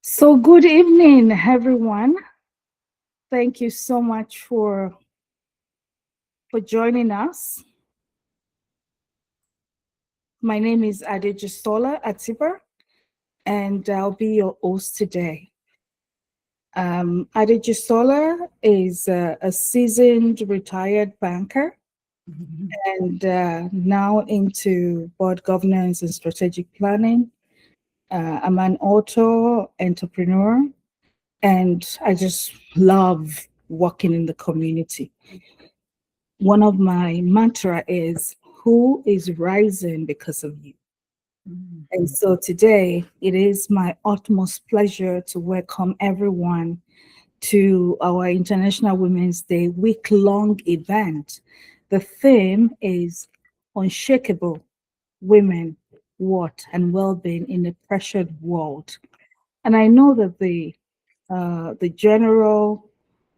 So good evening, everyone. Thank you so much for joining us. My name is Adejisola Atiba, and I'll be your host today. Adejisola is a seasoned retired banker and now into board governance and strategic planning. I'm an author, entrepreneur, and I just love working in the community. One of my mantra is, who is rising because of you? And so today it is my utmost pleasure to welcome everyone to our International Women's Day week-long event. The theme is Unshakable: Women, What, and Well-being in a Pressured World. And I know that the general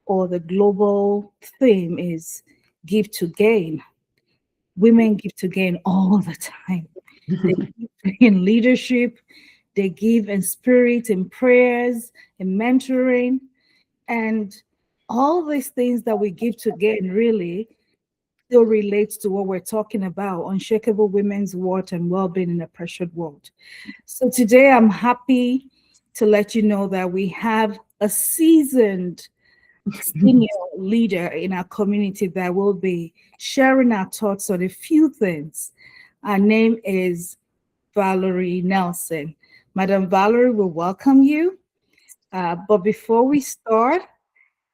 or the global theme is give to gain. Women give to gain all the time. They give in leadership, they give in spirit, in prayers, in mentoring, and all these things that we give to gain really still relates to what we're talking about: unshakable women's worth and well-being in a pressured world. So today I'm happy to let you know that we have a seasoned senior leader in our community that will be sharing our thoughts on a few things. Her name is Valerie Nelson. Madam Valerie, we welcome you. But before we start,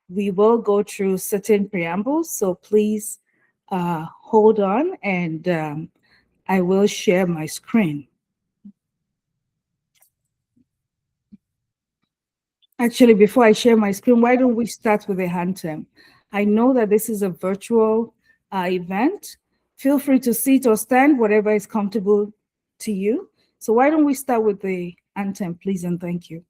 we will go through certain preambles. So please hold on and I will share my screen. Actually, before I share my screen, why don't we start with a anthem? I know that this is a virtual event. Feel free to sit or stand, whatever is comfortable to you. So why don't we start with the anthem, please, and thank you.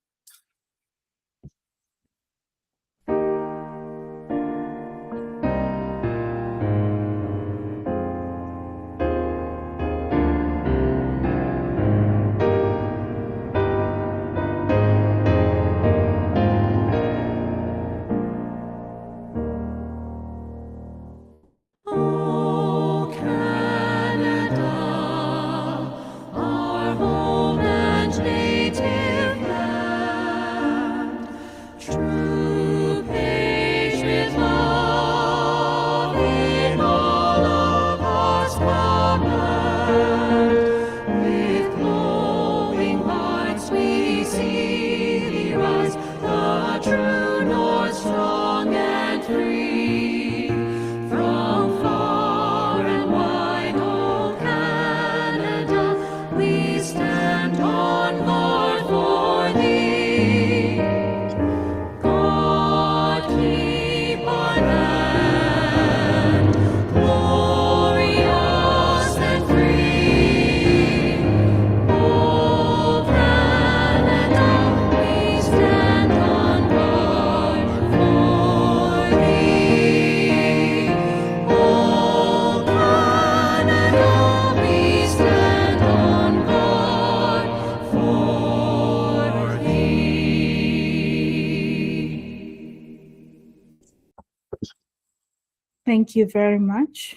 Thank you very much.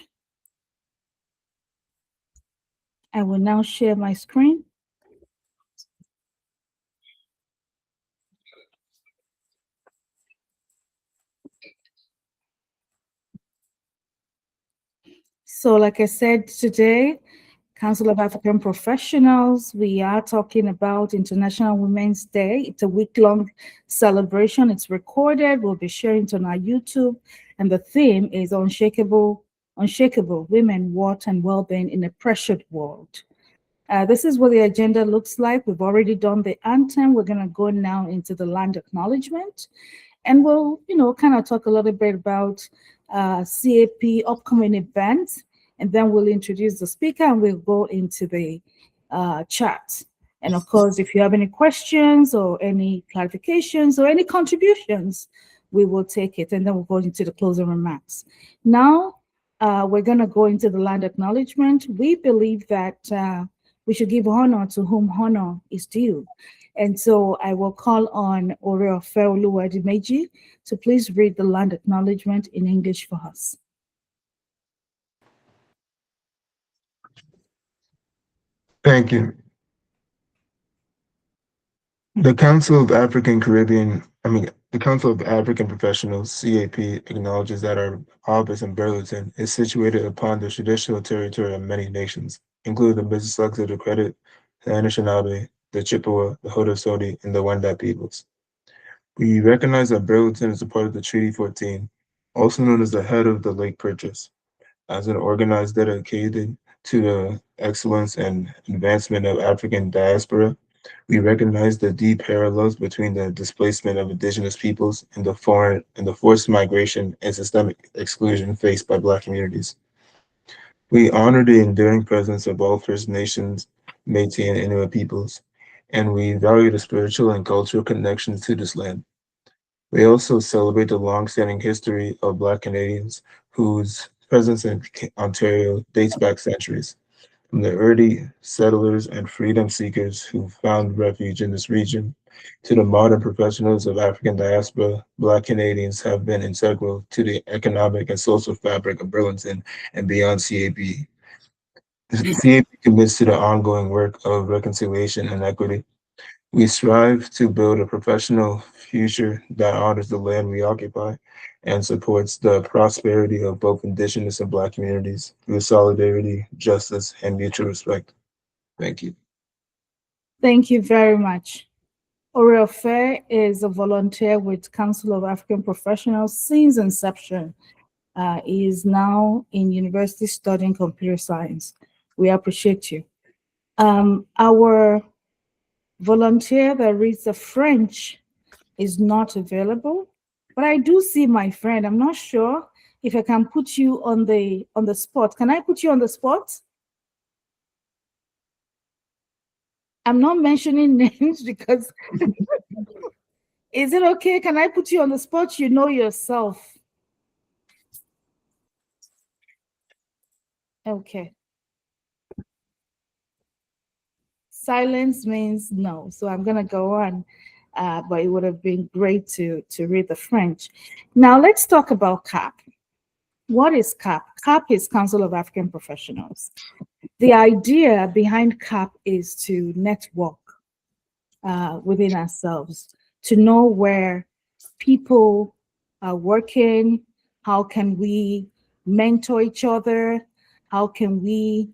I will now share my screen. So like I said, today, Council of African Professionals, we are talking about International Women's Day. It's a week-long celebration. It's recorded. We'll be sharing it on our YouTube. And the theme is Unshakable, Women, What, and Wellbeing in a Pressured World. This is what the agenda looks like. We've already done the anthem. We're going to go now into the land acknowledgement. And we'll, kind of talk a little bit about CAP upcoming events, and then we'll introduce the speaker and we'll go into the chat. And of course, if you have any questions or any clarifications or any contributions, we will take it, and then we'll go into the closing remarks. Now, we're going to go into the land acknowledgement. We believe that We should give honor to whom honor is due. And so I will call on Oreofe Oluwadimeji to please read the land acknowledgement in English for us. Thank you. The Council of African Professionals, CAP, acknowledges that our office in Burlington is situated upon the traditional territory of many nations, including the Mississauga of the Credit, the Anishinaabe, the Chippewa, the Haudenosaunee, and the Wendat peoples. We recognize that Burlington is a part of the Treaty 14, also known as the head of the Lake Purchase, as an organized dedicated to the excellence and advancement of African diaspora. We recognize the deep parallels between the displacement of indigenous peoples and the forced migration and systemic exclusion faced by Black communities. We honor the enduring presence of all First Nations, Métis, and Inuit peoples, and we value the spiritual and cultural connections to this land. We also celebrate the long-standing history of Black Canadians whose presence in Ontario dates back centuries, from the early settlers and freedom seekers who found refuge in this region to the modern professionals of African diaspora. Black Canadians have been integral to the economic and social fabric of Burlington and beyond CAP. The CAP commits to the ongoing work of reconciliation and equity. We strive to build a professional future that honors the land we occupy and supports the prosperity of both Indigenous and Black communities through solidarity, justice, and mutual respect. Thank you. Thank you very much. Oreofe is a volunteer with Council of African Professionals since inception. He is now in university studying computer science. We appreciate you. Our volunteer that reads the French is not available, but I do see my friend. I'm not sure if I can put you on the spot. Can I put you on the spot? I'm not mentioning names because is it okay? Can I put you on the spot? You know yourself. Okay. Silence means no. So I'm gonna go on. But it would have been great to read the French. Now let's talk about CAP. What is CAP? CAP is Council of African Professionals. The idea behind CAP is to network within ourselves, to know where people are working, how can we mentor each other, how can we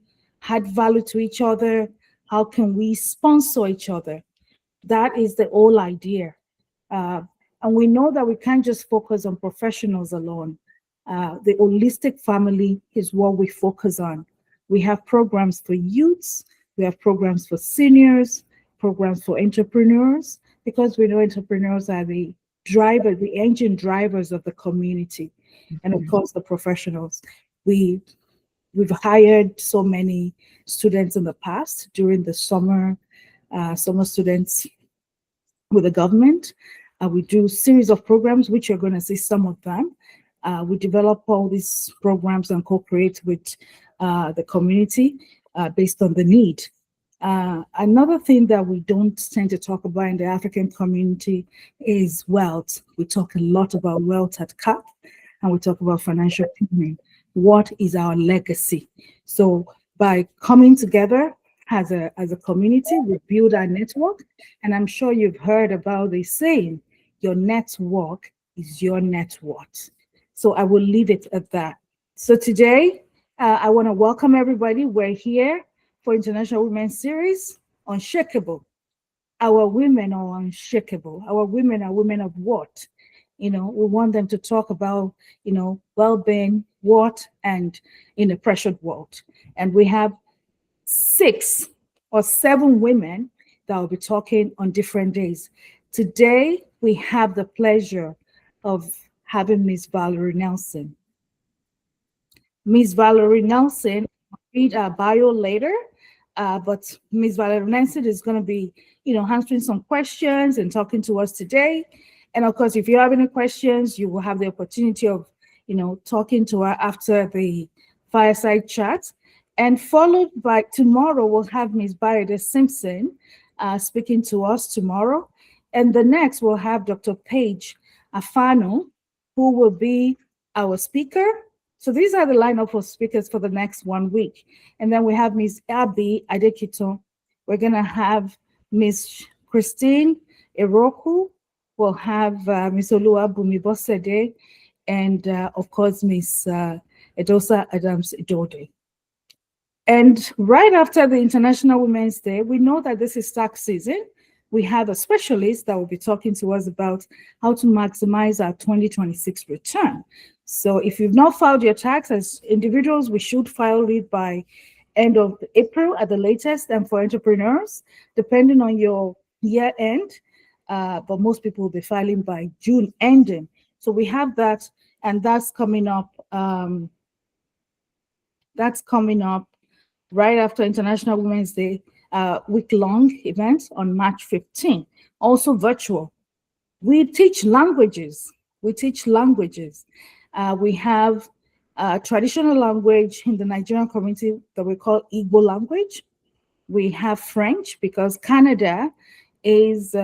add value to each other, how can we sponsor each other. That is the whole idea. And we know that we can't just focus on professionals alone. The holistic family is what we focus on. We have programs for youths, we have programs for seniors, programs for entrepreneurs, because we know entrepreneurs are the engine drivers of the community, and of course the professionals. We've hired so many students in the past during the summer students with the government. We do series of programs, which you're going to see some of them. We develop all these programs and co-create with the community based on the need. Another thing that we don't tend to talk about in the African community is wealth. We talk a lot about wealth at CAP, and we talk about financial planning. What is our legacy? So by coming together as a community, we build our network. And I'm sure you've heard about the saying, your network is your net worth. So I will leave it at that. So today, I want to welcome everybody. We're here for International Women's Series, Unshakeable. Our women are unshakable. Our women are women of what? We want them to talk about, well-being, what, and in a pressured world. And we have 6 or 7 women that will be talking on different days. Today, we have the pleasure of having Miss Valerie Nelson. Miss Valerie Nelson, I'll read our bio later, but Miss Valerie Nelson is going to be, answering some questions and talking to us today. And of course, if you have any questions, you will have the opportunity of, talking to her after the fireside chat. And followed by tomorrow, we'll have Ms. Barrett Simpson speaking to us tomorrow. And the next, we'll have Dr. Paige Afano, who will be our speaker. So these are the lineup of speakers for the next 1 week. And then we have Ms. Abby Adekito. We're going to have Ms. Christine Iroku. We'll have Ms. Olua Bumibosede, and of course, Ms. Edosa Adams Idode. And right after the International Women's Day, we know that this is tax season. We have a specialist that will be talking to us about how to maximize our 2026 return. So if you've not filed your tax as individuals, we should file it by end of April at the latest, and for entrepreneurs, depending on your year end, but most people will be filing by June ending. So we have that, and that's coming up. That's coming up right after International Women's Day, week-long event on March 15. Also virtual. We teach languages. We teach languages. We have traditional language in the Nigerian community that we call Igbo language. We have French because Canada is,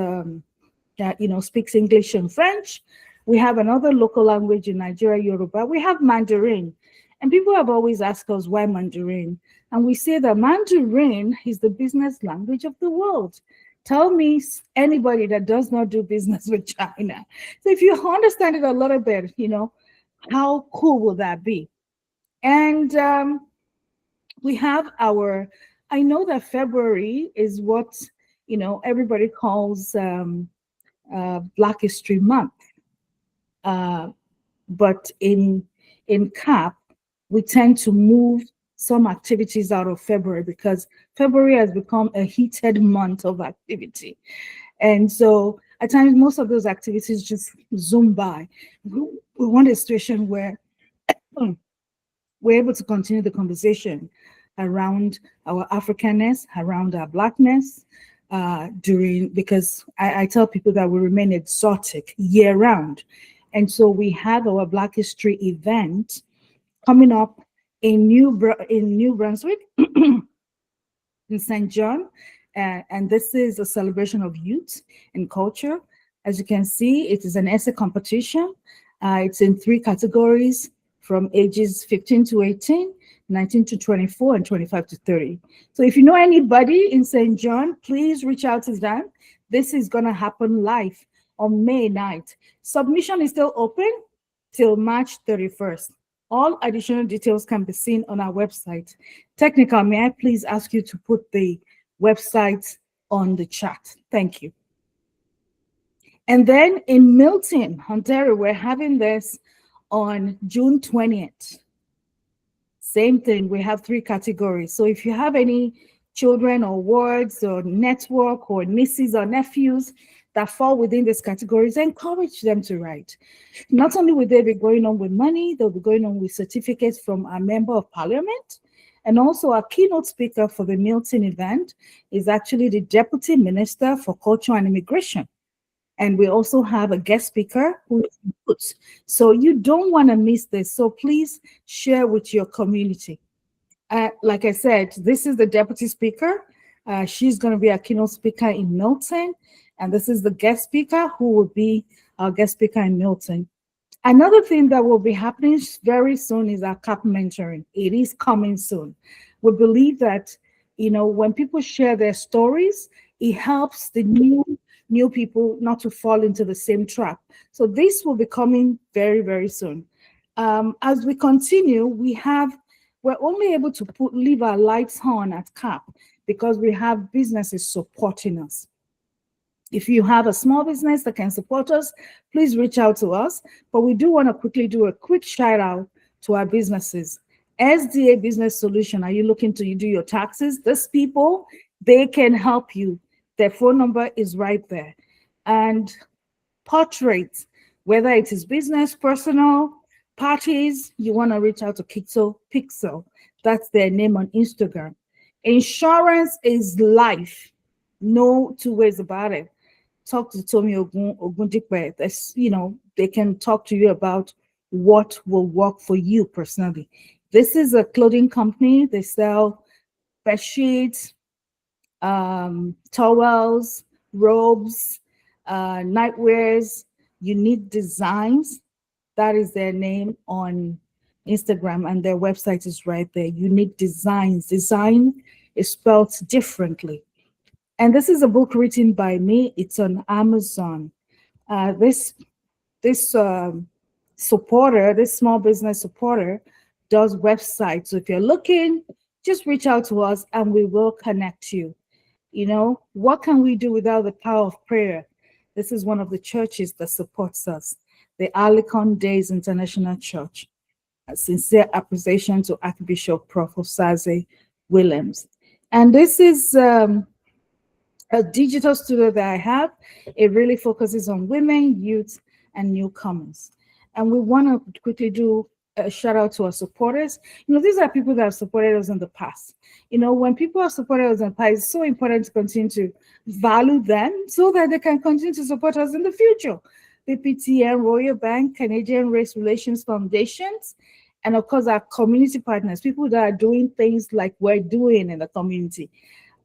speaks English and French. We have another local language in Nigeria, Yoruba. We have Mandarin. And people have always asked us why Mandarin. And we say that Mandarin is the business language of the world. Tell me anybody that does not do business with China. So if you understand it a little bit, how cool will that be? And we have I know that February is what, everybody calls Black History Month. But in CAP, we tend to move some activities out of February because February has become a heated month of activity. And so at times, most of those activities just zoom by. We want a situation where we're able to continue the conversation around our Africanness, around our Blackness, because I tell people that we remain exotic year round. And so we have our Black History event coming up in New Brunswick, in St. John, and this is a celebration of youth and culture. As you can see, it is an essay competition. It's in 3 categories from ages 15 to 18, 19 to 24, and 25 to 30. So if you know anybody in St. John, please reach out to them. This is going to happen live on May 9th. Submission is still open till March 31st. All additional details can be seen on our website. Technical, may I please ask you to put the website on the chat? Thank you. And then in Milton, Ontario, we're having this on June 20th. Same thing, we have 3 categories. So if you have any children or wards or network or nieces or nephews that fall within these categories, encourage them to write. Not only will they be going on with money, they'll be going on with certificates from our Member of Parliament. And also our keynote speaker for the Milton event is actually the Deputy Minister for Culture and Immigration. And we also have a guest speaker who is Boots. So you don't want to miss this. So please share with your community. Like I said, this is the deputy speaker. She's going to be a keynote speaker in Milton. And this is the guest speaker who will be our guest speaker in Milton. Another thing that will be happening very soon is our CAP mentoring. It is coming soon. We believe that, when people share their stories, it helps the new people not to fall into the same trap. So this will be coming very, very soon. As we continue, we're only able to leave our lights on at CAP because we have businesses supporting us. If you have a small business that can support us, please reach out to us. But we do want to quickly do a quick shout out to our businesses. SDA Business Solution, are you looking to do your taxes? These people, they can help you. Their phone number is right there. And Portrait, whether it is business, personal, parties, you want to reach out to Pixel. That's their name on Instagram. Insurance is life. No 2 ways about it. Talk to Tomi Ogundipe. They can talk to you about what will work for you personally. This is a clothing company. They sell bed sheets, towels, robes, nightwears, unique designs. That is their name on Instagram, and their website is right there. Unique designs. Design is spelled differently. And this is a book written by me. It's on Amazon. This supporter, this small business supporter, does websites. So if you're looking, just reach out to us and we will connect you. You know, what can we do without the power of prayer? This is one of the churches that supports us, the Alicon Days International Church. A sincere appreciation to Archbishop Prof. Williams. And this is a digital studio that I have. It really focuses on women, youth, and newcomers. And we want to quickly do a shout out to our supporters. You know, these are people that have supported us in the past. You know, when people have supported us in the past, it's so important to continue to value them so that they can continue to support us in the future. PPTN, Royal Bank, Canadian Race Relations Foundations, and of course our community partners, people that are doing things like we're doing in the community.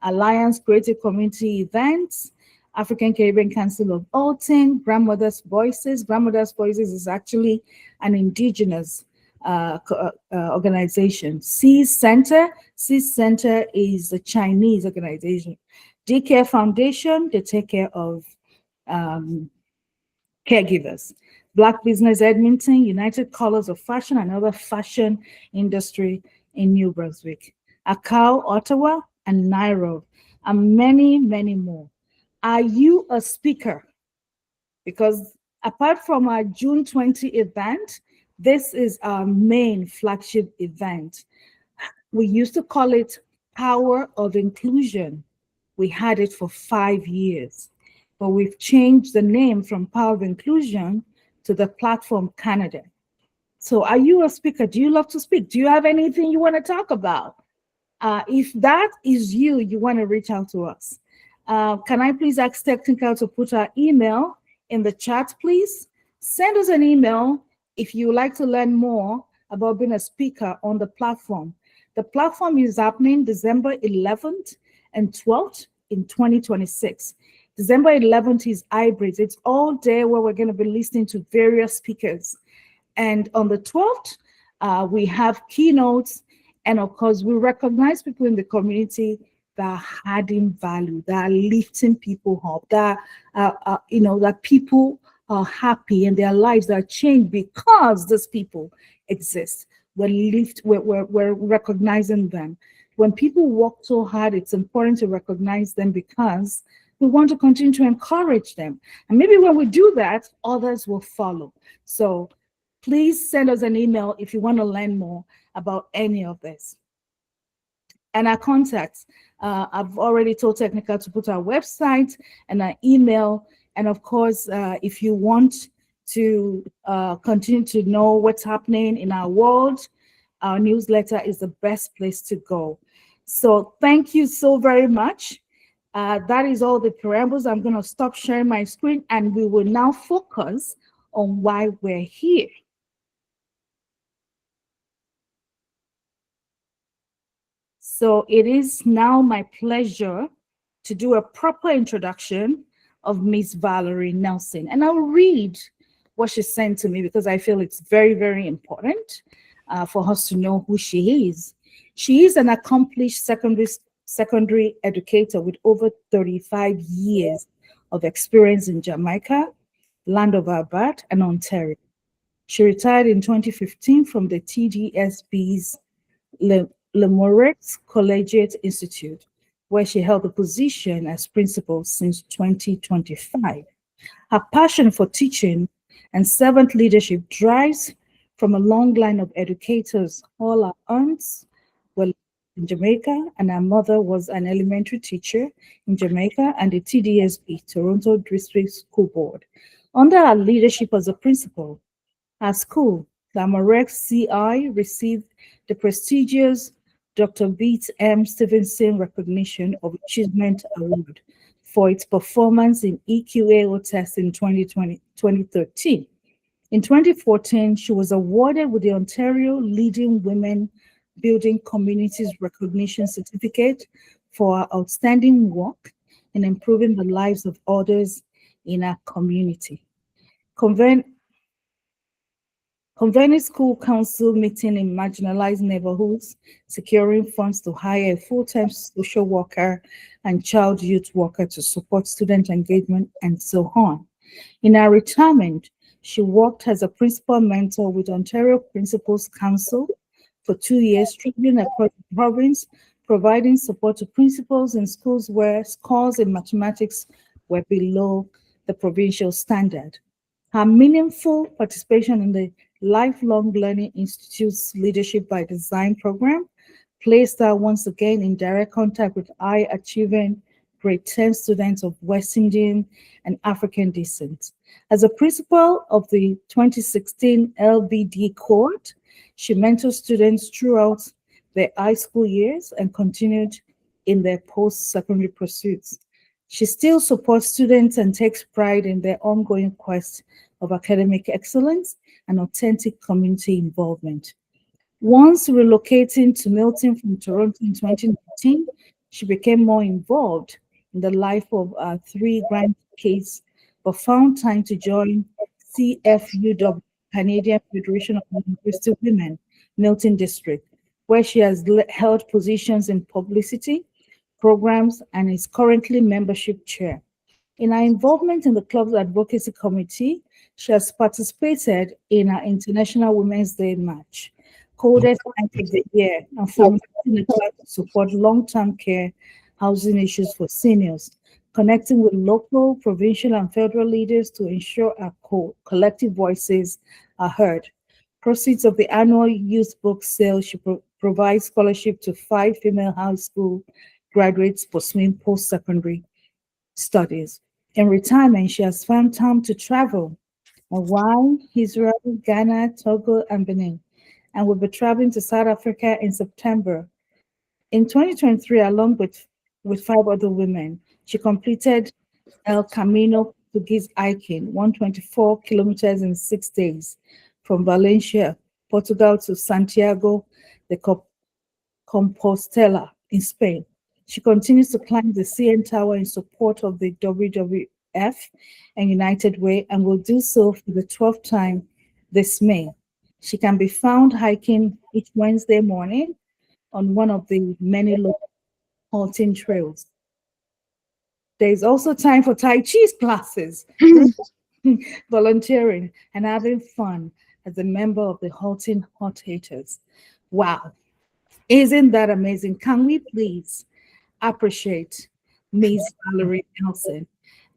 Alliance Creative Community Events, African Caribbean Council of Alton, Grandmothers Voices. Grandmothers Voices is actually an indigenous organization. Seas Center. Seas Center is a Chinese organization. DCare Foundation, they take care of caregivers. Black Business Edmonton, United Colors of Fashion, another fashion industry in New Brunswick. Akau, Ottawa, and Nairo, and many, many more. Are you a speaker? Because apart from our June 20 event, this is our main flagship event. We used to call it Power of Inclusion. We had it for 5 years, but we've changed the name from Power of Inclusion to the Platform Canada. So are you a speaker? Do you love to speak? Do you have anything you want to talk about? If that is you, you want to reach out to us. Can I please ask Technical to put our email in the chat, please? Send us an email if you would like to learn more about being a speaker on the platform. The platform is happening December 11th and 12th in 2026. December 11th is hybrid. It's all day where we're going to be listening to various speakers. And on the 12th, we have keynotes. And of course, we recognize people in the community that are adding value, that are lifting people up, that that people are happy and their lives are changed because these people exist. We're recognizing them. When people work so hard, it's important to recognize them because we want to continue to encourage them. And maybe when we do that, others will follow. So please send us an email if you want to learn more about any of this. And our contacts, I've already told Technical to put our website and our email. And of course, if you want to continue to know what's happening in our world, our newsletter is the best place to go. So thank you so very much. That is all the preambles. I'm going to stop sharing my screen and we will now focus on why we're here. So it is now my pleasure to do a proper introduction of Miss Valerie Nelson. And I'll read what she sent to me because I feel it's very, very important for us to know who she is. She is an accomplished secondary educator with over 35 years of experience in Jamaica, land of our birth, and Ontario. She retired in 2015 from the TDSB's Lemorex Collegiate Institute, where she held the position as principal since 2025. Her passion for teaching and servant leadership drives from a long line of educators. All her aunts were in Jamaica, and her mother was an elementary teacher in Jamaica and the TDSB, Toronto District School Board. Under her leadership as a principal, her school, Lamorex CI, received the prestigious Dr. Beat M. Stevenson Recognition of Achievement Award for its performance in EQAO test in 2013. In 2014, she was awarded with the Ontario Leading Women Building Communities Recognition Certificate for her outstanding work in improving the lives of others in our community. Convening school council meeting in marginalized neighborhoods, securing funds to hire a full-time social worker and child youth worker to support student engagement, and so on. In her retirement, she worked as a principal mentor with Ontario Principals Council for 2 years, traveling across the province, providing support to principals in schools where scores in mathematics were below the provincial standard. Her meaningful participation in the Lifelong Learning Institute's Leadership by Design program placed her once again in direct contact with high-achieving grade 10 students of West Indian and African descent. As a principal of the 2016 LBD cohort, she mentored students throughout their high school years and continued in their post-secondary pursuits. She still supports students and takes pride in their ongoing quest of academic excellence and authentic community involvement. Once relocating to Milton from Toronto in 2019, she became more involved in the life of our three grandkids, but found time to join CFUW, Canadian Federation of University Women, Milton District, where she has held positions in publicity, programs, and is currently membership chair. In her involvement in the club's advocacy committee, she has participated in our International Women's Day March, coded Thank of the Year, and formulating a plan to support long-term care housing issues for seniors, connecting with local, provincial, and federal leaders to ensure our collective voices are heard. Proceeds of the annual youth book sale, she provides scholarship to 5 female high school graduates pursuing post-secondary studies. In retirement, she has found time to travel Hawaii, Israel, Ghana, Togo, and Benin, and will be traveling to South Africa in September. In 2023, along with 5 other women, she completed El Camino Portuguese hiking, 124 kilometers in 6 days, from Valencia, Portugal to Santiago de Compostela in Spain. She continues to climb the CN Tower in support of the WWF and United Way, and will do so for the 12th time this May. She can be found hiking each Wednesday morning on one of the many local halting trails. There is also time for Tai Chi's classes, volunteering, and having fun as a member of the Halting Hot Haters. Wow, isn't that amazing? Can we please appreciate Ms. Valerie Nelson?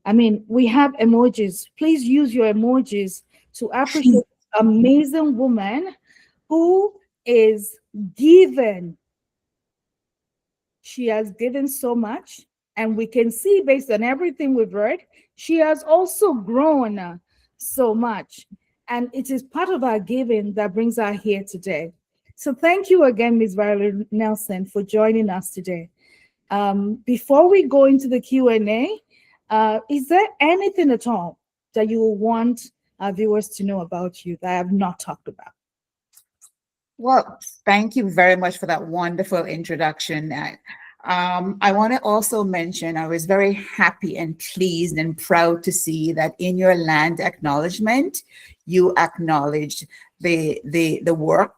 I mean, we have emojis. Please use your emojis to appreciate this amazing woman who is given. She has given so much, and we can see based on everything we've read, she has also grown so much. And it is part of our giving that brings her here today. So thank you again, Ms. Valerie Nelson, for joining us today. Before we go into the Q&A, is there anything at all that you want our viewers to know about you that I have not talked about? Well, thank you very much for that wonderful introduction. I want to also mention, I was very happy and pleased and proud to see that in your land acknowledgement, you acknowledged the work,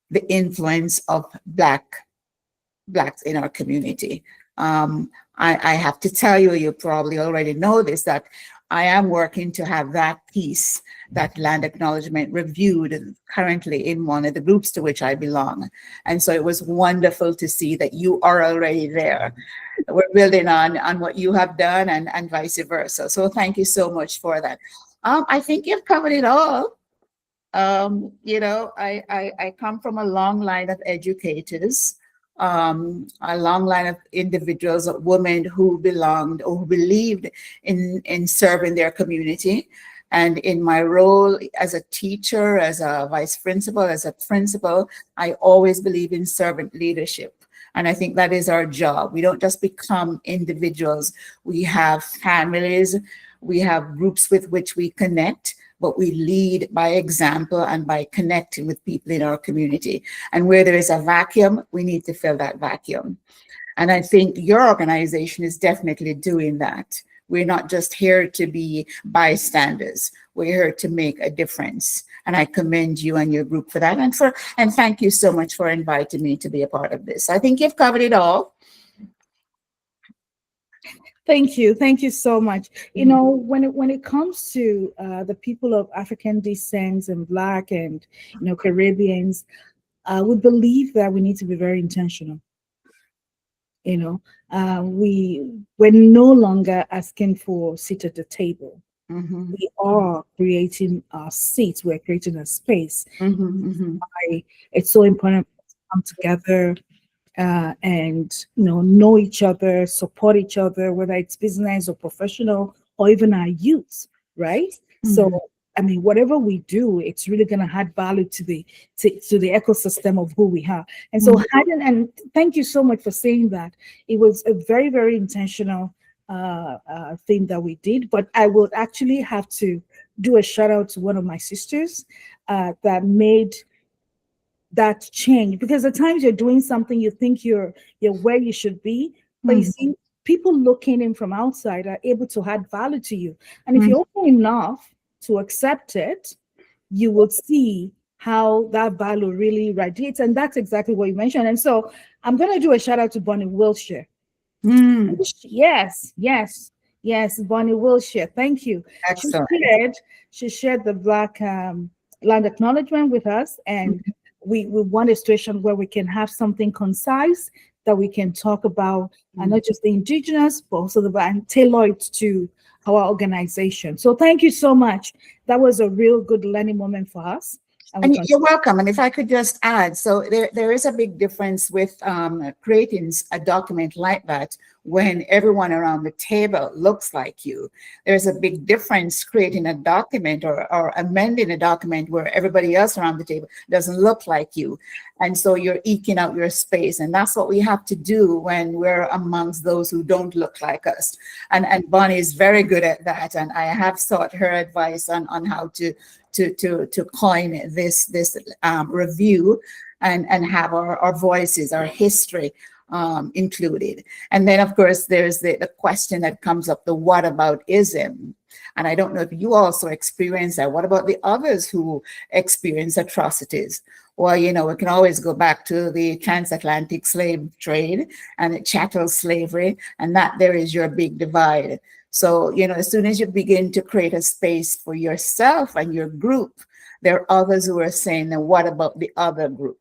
the influence of Blacks in our community. I have to tell you, you probably already know this, that I am working to have that piece, that land acknowledgement, reviewed currently in one of the groups to which I belong. And so it was wonderful to see that you are already there. We're building on what you have done and vice versa. So thank you so much for that. I think you've covered it all. You know, I come from a long line of educators, a long line of individuals, women who belonged or who believed in serving their community. And in my role as a teacher, as a vice principal, as a principal, I always believe in servant leadership. And I think that is our job. We don't just become individuals. We have families, we have groups with which we connect, but we lead by example and by connecting with people in our community. And where there is a vacuum, we need to fill that vacuum. And I think your organization is definitely doing that. We're not just here to be bystanders. We're here to make a difference. And I commend you and your group for that. And thank you so much for inviting me to be a part of this. I think you've covered it all. Thank you. Thank you so much. You know, when it comes to the people of African descent and Black and, Caribbeans, we believe that we need to be very intentional. We're no longer asking for a seat at the table. We are creating a seat. We're creating a space. It's so important to come together and know each other, support each other, whether it's business or professional or even our youth, right? So I mean, whatever we do, it's really going to add value to the ecosystem of who we are. And so, and thank you so much for saying that. It was a very, very intentional thing that we did. But I would actually have to do a shout out to one of my sisters that made that change, because at times you're doing something, you think you're where you should be, but you see, people looking in from outside are able to add value to you. And if you're open enough to accept it, you will see how that value really radiates. And that's exactly what you mentioned. And so I'm going to do a shout out to Bonnie Wilshire. Yes, Bonnie Wilshire. Thank you. Excellent. She shared the Black land acknowledgement with us. And we want a situation where we can have something concise that we can talk about, and not just the indigenous, but also and tailor it to our organization. So thank you so much. That was a real good learning moment for us. And you're welcome. And if I could just add, so there is a big difference with creating a document like that when everyone around the table looks like you. There's a big difference creating a document or amending a document where everybody else around the table doesn't look like you. And so you're eking out your space. And that's what we have to do when we're amongst those who don't look like us. And Bonnie is very good at that. And I have sought her advice on how to coin this review and have our voices, our history included. And then, of course, there's the question that comes up, the what about ism? And I don't know if you also experience that. What about the others who experience atrocities? Well, we can always go back to the transatlantic slave trade and chattel slavery, and that there is your big divide. So, as soon as you begin to create a space for yourself and your group, there are others who are saying, then what about the other group?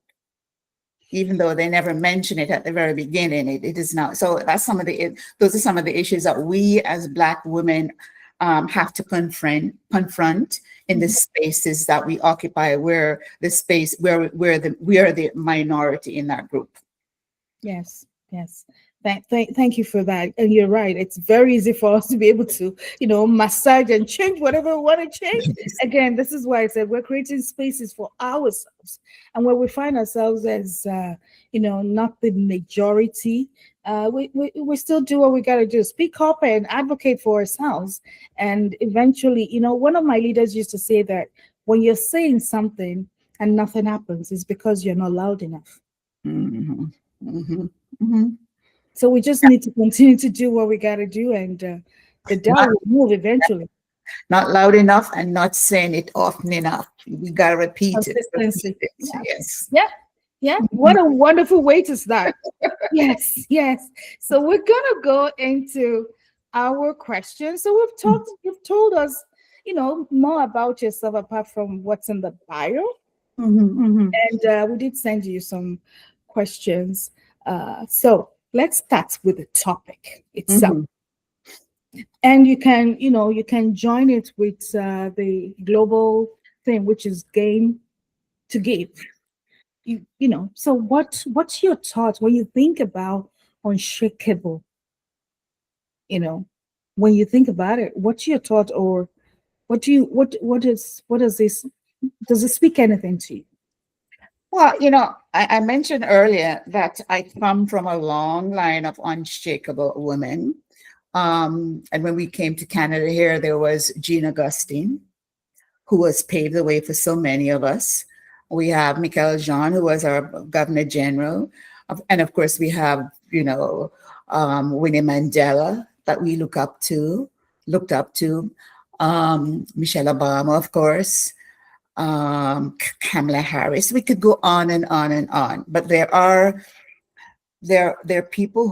Even though they never mention it at the very beginning, it is now. So that's those are some of the issues that we as Black women have to confront in the spaces that we occupy, where we are the minority in that group. Yes. Thank you for that. And you're right. It's very easy for us to be able to, massage and change whatever we want to change. Again, this is why I said we're creating spaces for ourselves. And where we find ourselves as, not the majority, we still do what we got to do. Speak up and advocate for ourselves. And eventually, one of my leaders used to say that when you're saying something and nothing happens, it's because you're not loud enough. So we just need to continue to do what we got to do, and the dial will move eventually. Not loud enough and not saying it often enough. We got to repeat it. Yes. Yeah. What a wonderful way to start. Yes. So we're going to go into our questions. So you've told us, more about yourself apart from what's in the bio. And we did send you some questions. So let's start with the topic itself. And you can join it with the global thing, which is game to give. So what's your thoughts when you think about Unshakeable? When you think about it, what's your thought, or what does this, does it speak anything to you? Well, I mentioned earlier that I come from a long line of unshakable women. And when we came to Canada here, there was Jean Augustine, who has paved the way for so many of us. We have Michael Jean, who was our Governor General. And of course, we have, Winnie Mandela that we looked up to, Michelle Obama, of course, Kamala Harris. We could go on and on and on, but there are people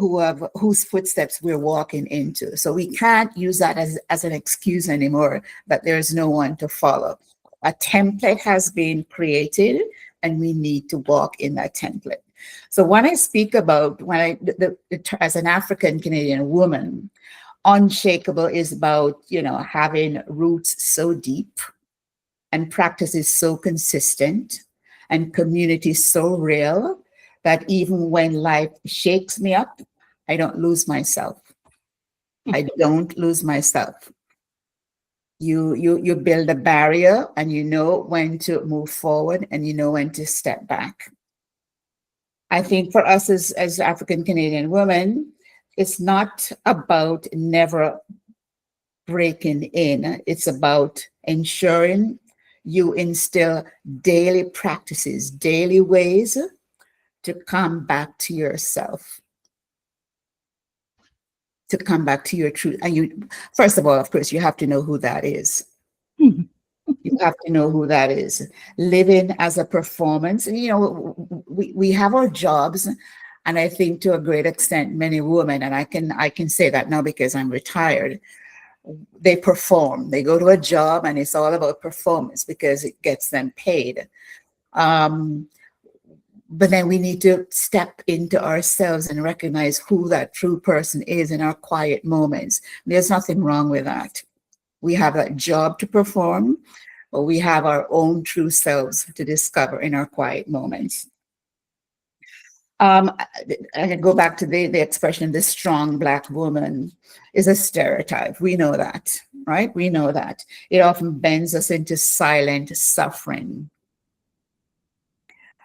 whose footsteps we're walking into. So we can't use that as an excuse anymore that there's no one to follow. A template has been created and we need to walk in that template. So when I speak about, as an African Canadian woman, Unshakeable is about, having roots so deep and practices so consistent and community so real that even when life shakes me up, I don't lose myself. I don't lose myself. You build a barrier and you know when to move forward and you know when to step back. I think for us as African Canadian women, it's not about never breaking in. It's about ensuring you instill daily practices, daily ways to come back to yourself, to come back to your truth. And you, first of all, of course, you have to know who that is. You have to know who that is. Living as a performance. And, we have our jobs, and I think to a great extent, many women, and I can say that now because I'm retired, they perform. They go to a job and it's all about performance because it gets them paid. But then we need to step into ourselves and recognize who that true person is in our quiet moments. There's nothing wrong with that. We have that job to perform, but we have our own true selves to discover in our quiet moments. I can go back to the expression, the strong Black woman is a stereotype. We know that, right? We know that. It often bends us into silent suffering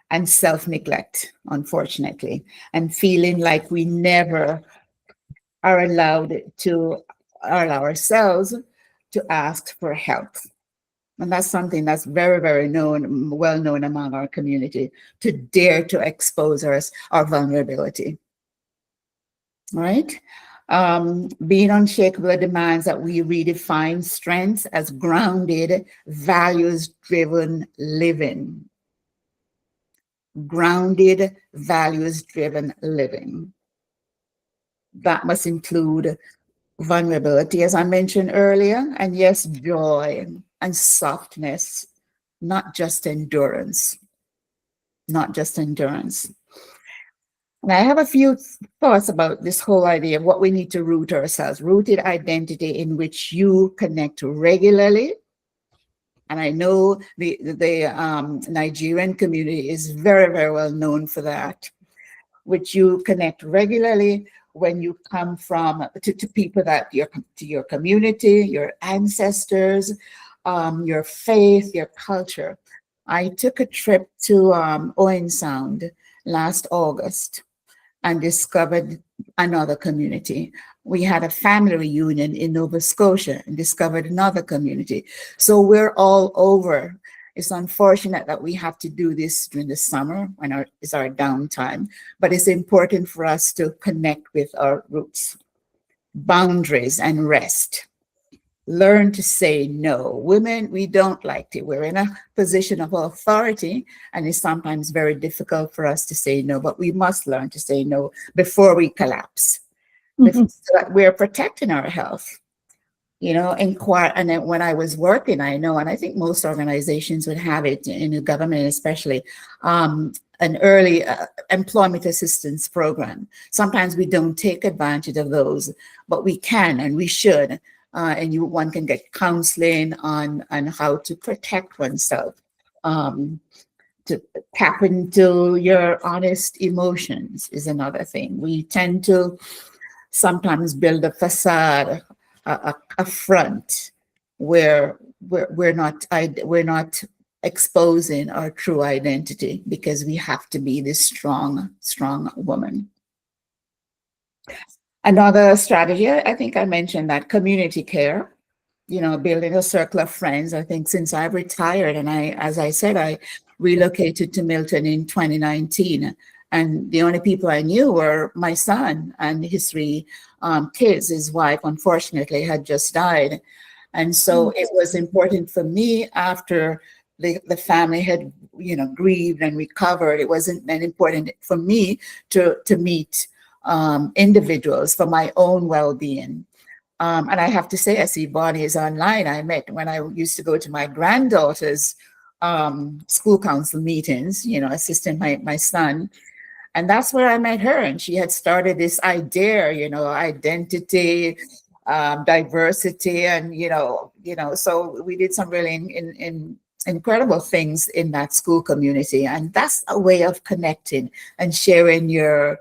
and self-neglect, unfortunately, and feeling like we never are allowed to allow ourselves to ask for help. And that's something that's very, very well known among our community, to dare to expose our vulnerability. Right? Being unshakable demands that we redefine strengths as grounded, values-driven living. Grounded, values-driven living. That must include vulnerability, as I mentioned earlier, and yes, joy and softness, not just endurance. Not just endurance. And I have a few thoughts about this whole idea of what we need to root ourselves. Rooted identity in which you connect regularly. And I know the Nigerian community is very, very well known for that, which you connect regularly when you come to people that to your community, your ancestors, your faith, your culture. I took a trip to Owen Sound last August and discovered another community. We had a family reunion in Nova Scotia and discovered another community. So we're all over. It's unfortunate that we have to do this during the summer when it's our downtime, but it's important for us to connect with our roots, boundaries, and rest. Learn to say no. Women, we don't like to. We're in a position of authority, and it's sometimes very difficult for us to say no, but we must learn to say no before we collapse. So that we're protecting our health. And then when I was working, I know, and I think most organizations would have it in the government, especially, an early employment assistance program. Sometimes we don't take advantage of those, but we can and we should. And one can get counseling on how to protect oneself, to tap into your honest emotions is another thing. We tend to sometimes build a facade, a front where we're not exposing our true identity because we have to be this strong woman. Another strategy, I think I mentioned that, community care. building a circle of friends. I think since I've retired, and as I said, I relocated to Milton in 2019. And the only people I knew were my son and his three kids. His wife, unfortunately, had just died. And so it was important for me after the family had, grieved and recovered. It wasn't then important for me to meet individuals for my own well-being. And I have to say, I see Bonnie is online. I met when I used to go to my granddaughter's school council meetings, assisting my son. And that's where I met her. And she had started this idea, identity, diversity, and, so we did some really incredible things in that school community. And that's a way of connecting and sharing your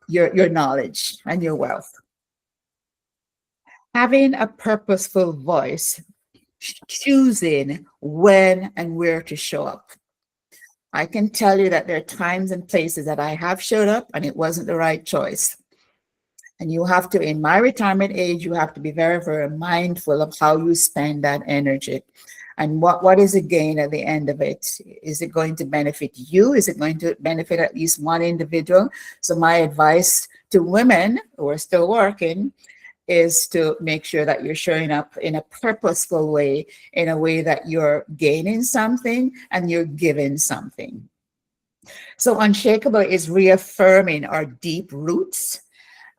knowledge and your wealth. Having a purposeful voice, choosing when and where to show up. I can tell you that there are times and places that I have showed up and it wasn't the right choice. And you have to, in my retirement age, you have to be very, very mindful of how you spend that energy. And what is the gain at the end of it? Is it going to benefit you? Is it going to benefit at least one individual? So my advice to women who are still working is to make sure that you're showing up in a purposeful way, in a way that you're gaining something and you're giving something. So Unshakeable is reaffirming our deep roots,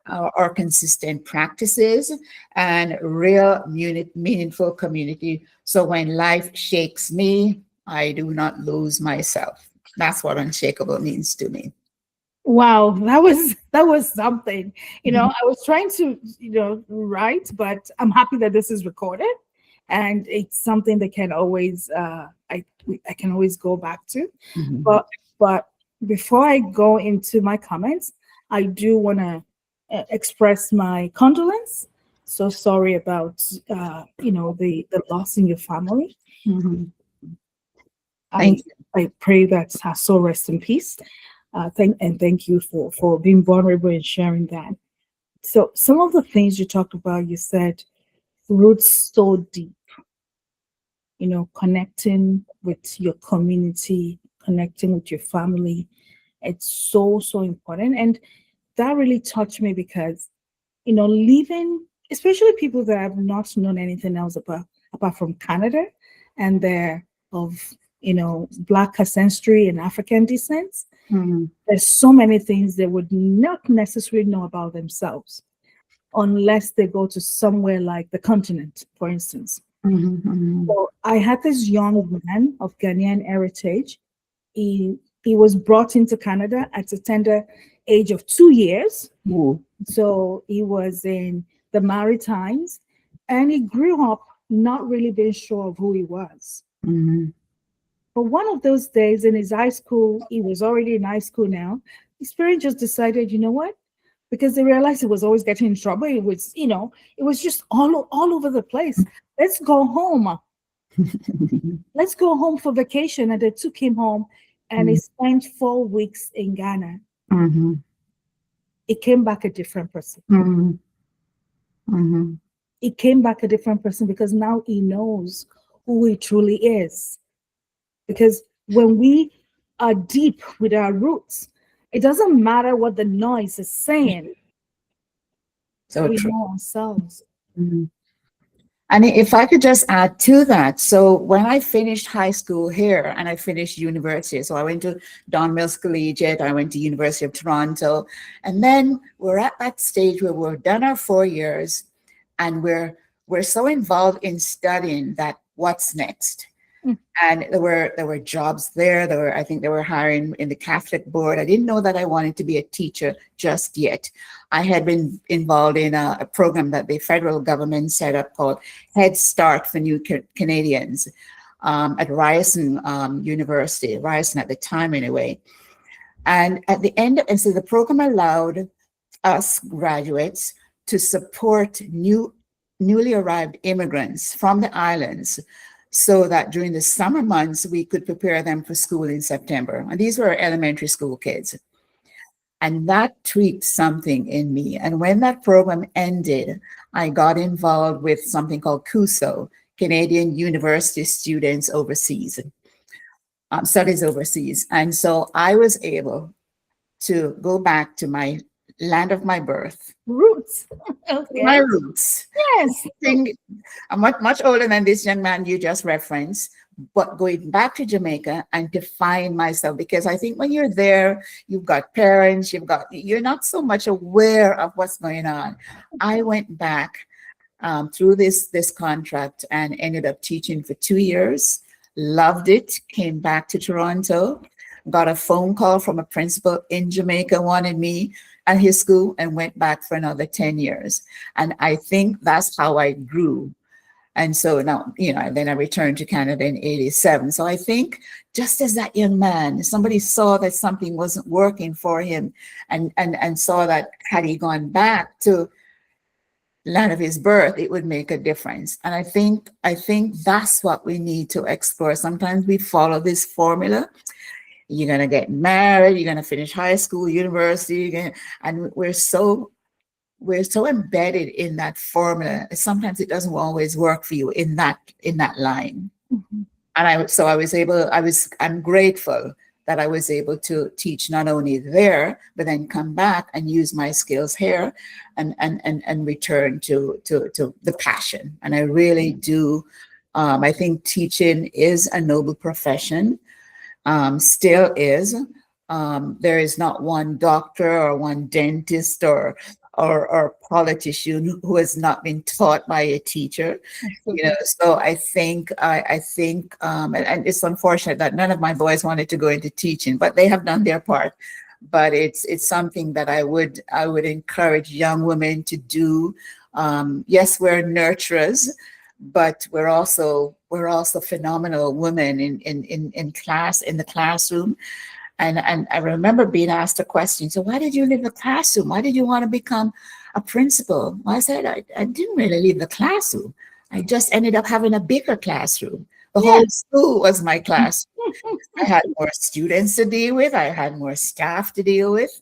our consistent practices, and real meaningful community. So when life shakes me, I do not lose myself. That's what Unshakeable means to me. Wow, that was something. I was trying to, write, but I'm happy that this is recorded, and it's something that can always I can always go back to. Mm-hmm. But before I go into my comments, I do want to express my condolence. So sorry about the loss in your family. Mm-hmm. I pray that her soul rest in peace. Thank you for being vulnerable and sharing that. So some of the things you talked about, you said roots so deep, connecting with your community, connecting with your family. It's so, so important. And that really touched me because, living, especially people that have not known anything else apart from Canada, and they're of, Black ancestry and African descent. Mm-hmm. There's so many things they would not necessarily know about themselves unless they go to somewhere like the continent, for instance. Mm-hmm. So I had this young man of Ghanaian heritage. He was brought into Canada at the tender age of 2 years. Ooh. So he was in the Maritimes, and he grew up not really being sure of who he was. Mm-hmm. But one of those days in his high school, he was already in high school now, his parents just decided, you know what? Because they realized he was always getting in trouble. It was, it was just all over the place. Let's go home. Let's go home for vacation. And they took him home, and he spent 4 weeks in Ghana. Mm-hmm. He came back a different person. Mm-hmm. Mm-hmm. He came back a different person because now he knows who he truly is. Because when we are deep with our roots, it doesn't matter what the noise is saying. So we true. know ourselves. Mm-hmm. And if I could just add to that, so when I finished high school here and I finished university, so I went to Don Mills Collegiate, I went to University of Toronto, and then we're at that stage where we're done our 4 years, and we're so involved in studying that what's next. And there were jobs there. I think they were hiring in the Catholic board. I didn't know that I wanted to be a teacher just yet. I had been involved in a program that the federal government set up called Head Start for New Canadians at Ryerson University, Ryerson at the time anyway. And at the end, and so the program allowed us graduates to support newly arrived immigrants from the islands, so that during the summer months, we could prepare them for school in September. And these were elementary school kids. And that tweaked something in me. And when that program ended, I got involved with something called CUSO, Canadian University Students Overseas, Studies Overseas. And so I was able to go back to my land of my birth, Roots. Okay. my roots. Yes. I'm much older than this young man you just referenced, but going back to Jamaica and to find myself, because I think when you're there, you've got parents, you're not so much aware of what's going on. I went back through this contract and ended up teaching for 2 years. Loved it. Came back to Toronto. Got a phone call from a principal in Jamaica, wanted me at his school, and went back for another 10 years. And I think that's how I grew. And so now, then I returned to Canada in 87. So I think just as that young man, somebody saw that something wasn't working for him and saw that had he gone back to land of his birth, it would make a difference. And I think that's what we need to explore. Sometimes we follow this formula. You're going to get married, you're going to finish high school, university, and we're so embedded in that formula. Sometimes it doesn't always work for you in that line. Mhm. And I'm grateful that I was able to teach not only there, but then come back and use my skills here and return to the passion. And I really do. I think teaching is a noble profession. Still is. There is not one doctor or one dentist or politician who has not been taught by a teacher. So I think and it's unfortunate that none of my boys wanted to go into teaching, but they have done their part. But it's something that I would encourage young women to do. Yes, we're nurturers, but we're also phenomenal women in class, in the classroom. And I remember being asked a question. So why did you leave the classroom? Why did you want to become a principal? Well, I said, I didn't really leave the classroom. I just ended up having a bigger classroom. The whole school was my classroom. I had more students to deal with. I had more staff to deal with.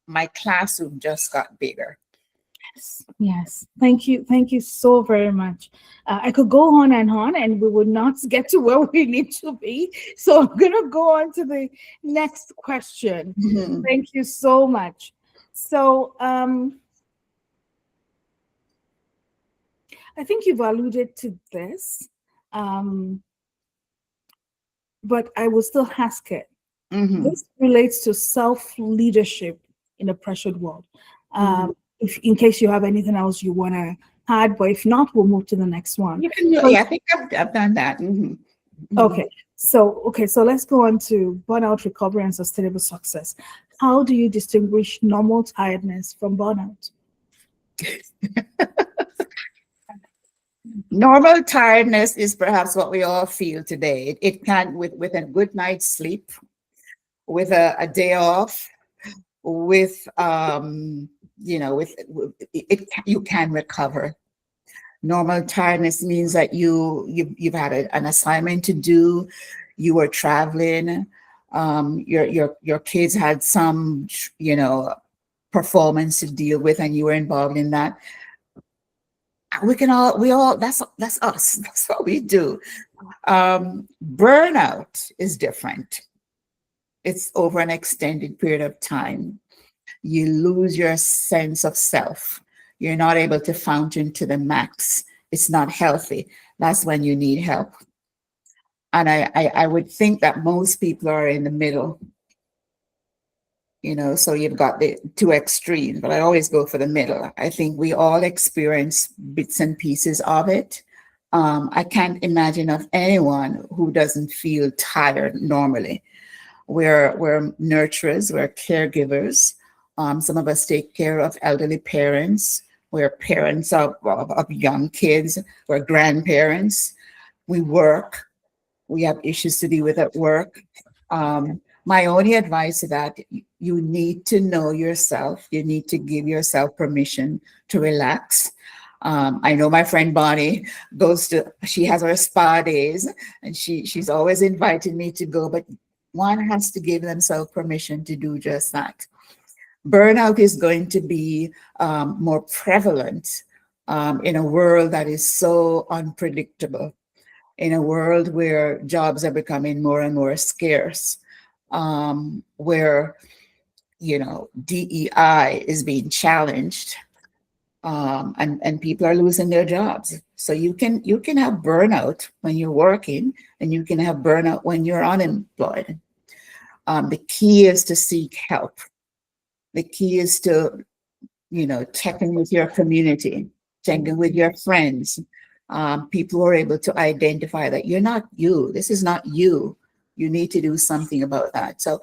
My classroom just got bigger. Yes. Thank you. Thank you so very much. I could go on and we would not get to where we need to be. So I'm going to go on to the next question. Mhm. Thank you so much. So I think you've alluded to this, but I will still ask it. Mhm. This relates to self-leadership in a pressured world. If in case you have anything else you want to add, but if not, we'll move to the next one. I think I've done that. Mhm. Okay, so let's go on to burnout recovery and sustainable success. How do you distinguish normal tiredness from burnout? Normal tiredness is perhaps what we all feel today. It can, with a good night's sleep, with a day off, with you can recover. Normal tiredness means that you've had an assignment to do, you were traveling, your kids had some performance to deal with, and you were involved in that. That's us. That's what we do. Burnout is different. It's over an extended period of time. You lose your sense of self. You're not able to function to the max. It's not healthy. That's when you need help. And I would think that most people are in the middle. So you've got the two extremes, but I always go for the middle. I think we all experience bits and pieces of it. I can't imagine of anyone who doesn't feel tired normally. We're nurturers, we're caregivers. Some of us take care of elderly parents. We're parents of young kids. We're grandparents. We work. We have issues to deal with at work. My only advice is that you need to know yourself. You need to give yourself permission to relax. I know my friend Bonnie she has her spa days, and she's always invited me to go, but one has to give themselves permission to do just that. Burnout is going to be more prevalent in a world that is so unpredictable, in a world where jobs are becoming more and more scarce, where DEI is being challenged, and people are losing their jobs. So you can have burnout when you're working, and you can have burnout when you're unemployed. The key is to seek help. The key is to check in with your community, check in with your friends. People who are able to identify that you're not you. This is not you. You need to do something about that. So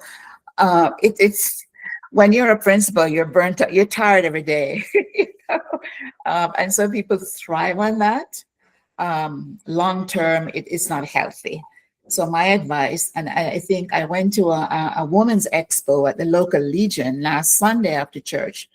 it's when you're a principal, you're burnt out, you're tired every day. And so people thrive on that. Long term, it's not healthy. So my advice, and I think I went to a women's expo at the local Legion last Sunday after church,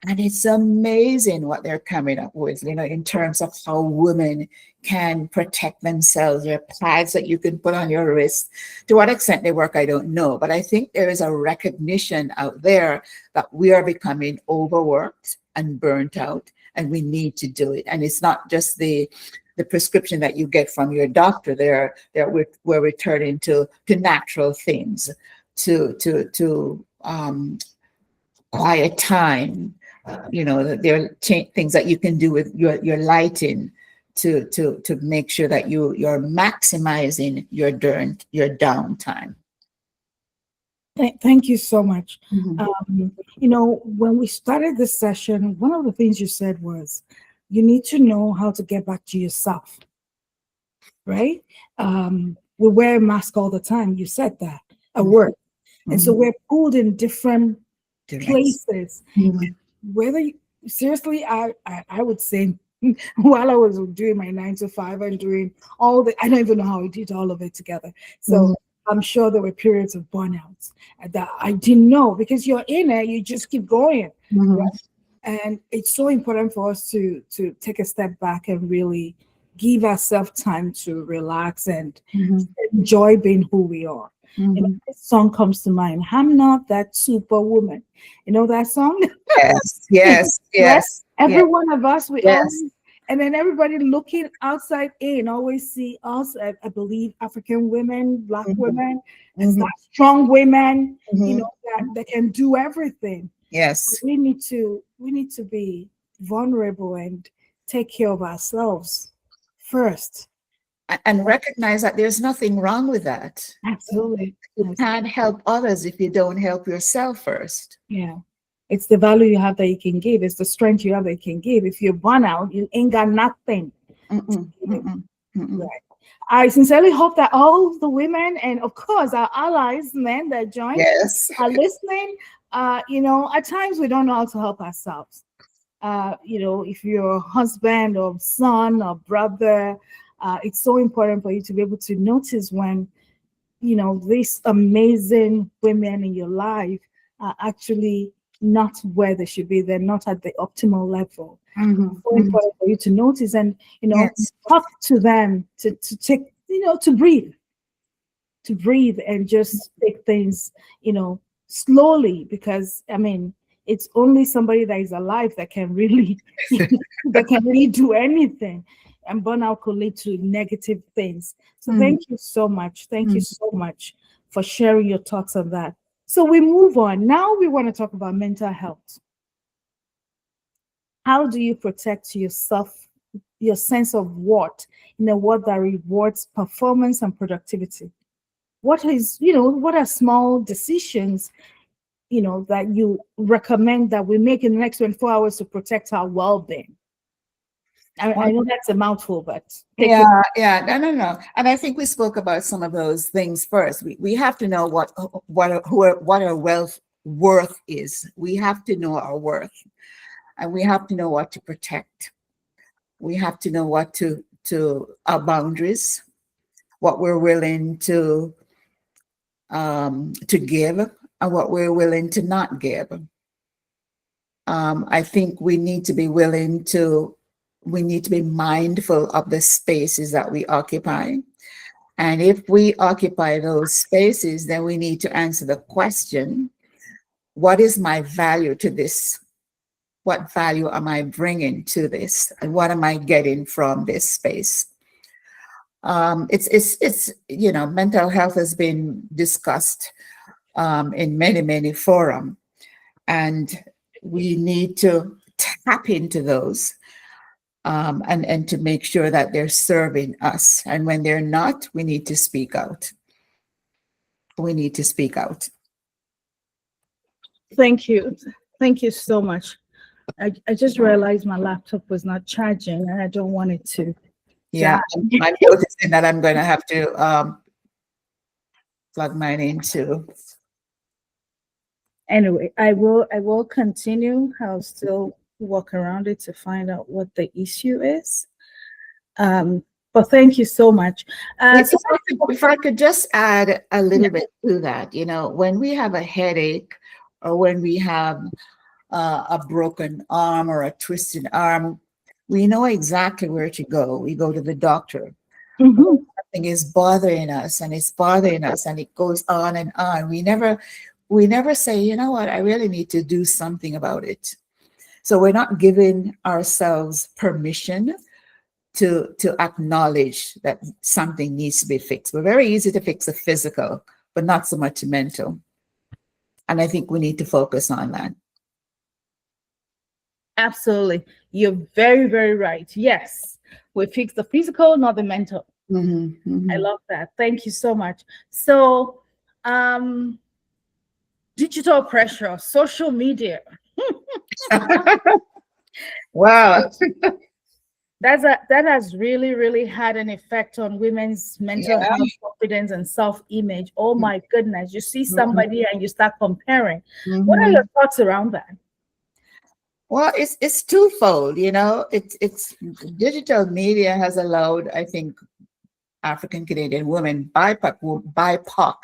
and it's amazing what they're coming up with, in terms of how women can protect themselves. There are pads that you can put on your wrist. To what extent they work, I don't know. But I think there is a recognition out there that we are becoming overworked and burnt out, and we need to do it. And it's not just the prescription that you get from your doctor. We're returning to natural things, to quiet time. There are things that you can do with your lighting to make sure that you're maximizing your downtime. Thank you so much. Mhm. When we started this session, one of the things you said was you need to know how to get back to yourself, right? We wear a mask all the time. You said that at work. And so we're pulled in different places. Mhm. Whether seriously, I would say while I was doing my 9 to 5 and doing I don't even know how I did all of it together. So I'm sure there were periods of burnouts that I didn't know, because you're in it, you just keep going. Right? And it's so important for us to take a step back and really give ourselves time to relax and enjoy being who we are. This song comes to mind. I'm not that superwoman. You know that song? Yes. Right? Every one of us, we Yes. always, and then everybody looking outside in always see us, I believe, African women, Black women, as that strong women, that can do everything. Yes. We need to be vulnerable and take care of ourselves first. And recognize that there's nothing wrong with that. Absolutely. You can't help others if you don't help yourself first. Yeah. It's the value you have that you can give. It's the strength you have that you can give. If you're burn out, you ain't got nothing. Right. I sincerely hope that all the women and, of course, our allies, men that join, are listening. At times we don't know how to help ourselves. If you're a husband or son or brother, it's so important for you to be able to notice when, these amazing women in your life are actually not where they should be. They're not at the optimal level. So important for you to notice and, talk to them to take, to breathe and just take things, slowly, because it's only somebody that is alive that can really do anything, and burnout could lead to negative things. So thank you so much. Thank you so much for sharing your thoughts on that. So we move on. Now we want to talk about mental health. How do you protect yourself, your sense of worth in a world that rewards performance and productivity? What are small decisions, that you recommend that we make in the next 24 hours to protect our well-being? I know that's a mouthful, but No. And I think we spoke about some of those things first. We have to know what our worth is. We have to know our worth, and we have to know what to protect. We have to know what to our boundaries, what we're willing to give, and what we're willing to not give. I think we need to be mindful of the spaces that we occupy. And if we occupy those spaces, then we need to answer the question, what is my value to this? What value am I bringing to this? And what am I getting from this space? It's mental health has been discussed in many forums, and we need to tap into those, and to make sure that they're serving us. And when they're not, we need to speak out. We need to speak out. Thank you. Thank you so much. I just realized my laptop was not charging and I don't want it to. Yeah, I'm noticing that I'm going to have to plug mine into. Anyway, I will continue. I'll still walk around it to find out what the issue is. But thank you so much. If I could just add a little bit to that, when we have a headache or when we have a broken arm or a twisted arm, we know exactly where to go. We go to the doctor. Mhm. Something is bothering us and it's bothering us and it goes on and on. We never say, you know what, I really need to do something about it. So we're not giving ourselves permission to acknowledge that something needs to be fixed. We're very easy to fix the physical, but not so much the mental. And I think we need to focus on that. Absolutely. You're very, very right. Yes. We fix the physical, not the mental. I love that. Thank you so much. So, digital pressure, social media. Wow. That has really, really had an effect on women's mental health, confidence, and self-image. Oh my goodness. You see somebody and you start comparing. What are your thoughts around that? Well, it's twofold, it's digital media has allowed, I think, African Canadian women, BIPOC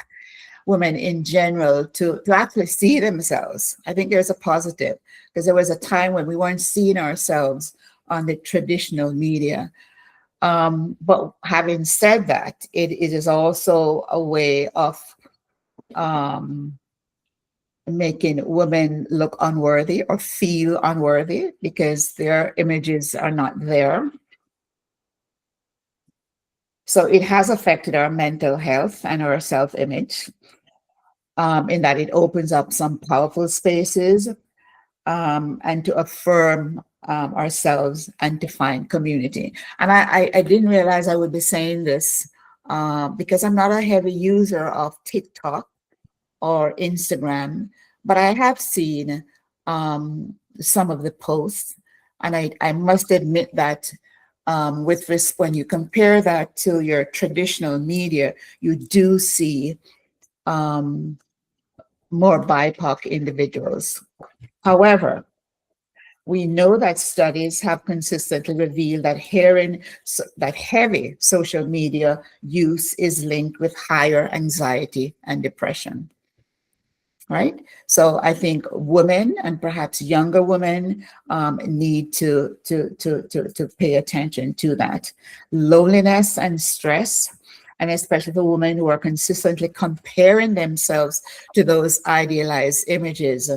women in general to actually see themselves. I think there's a positive, because there was a time when we weren't seeing ourselves on the traditional media. But having said that, it is also a way of making women look unworthy or feel unworthy because their images are not there. So it has affected our mental health and our self-image, in that it opens up some powerful spaces, and to affirm ourselves and to find community. And I didn't realize I would be saying this because I'm not a heavy user of TikTok or Instagram, but I have seen some of the posts, and I must admit that when you compare that to your traditional media, you do see more BIPOC individuals. However, we know that studies have consistently revealed that heavy social media use is linked with higher anxiety and depression. Right? So I think women, and perhaps younger women, need to pay attention to that. Loneliness and stress, and especially for women who are consistently comparing themselves to those idealized images,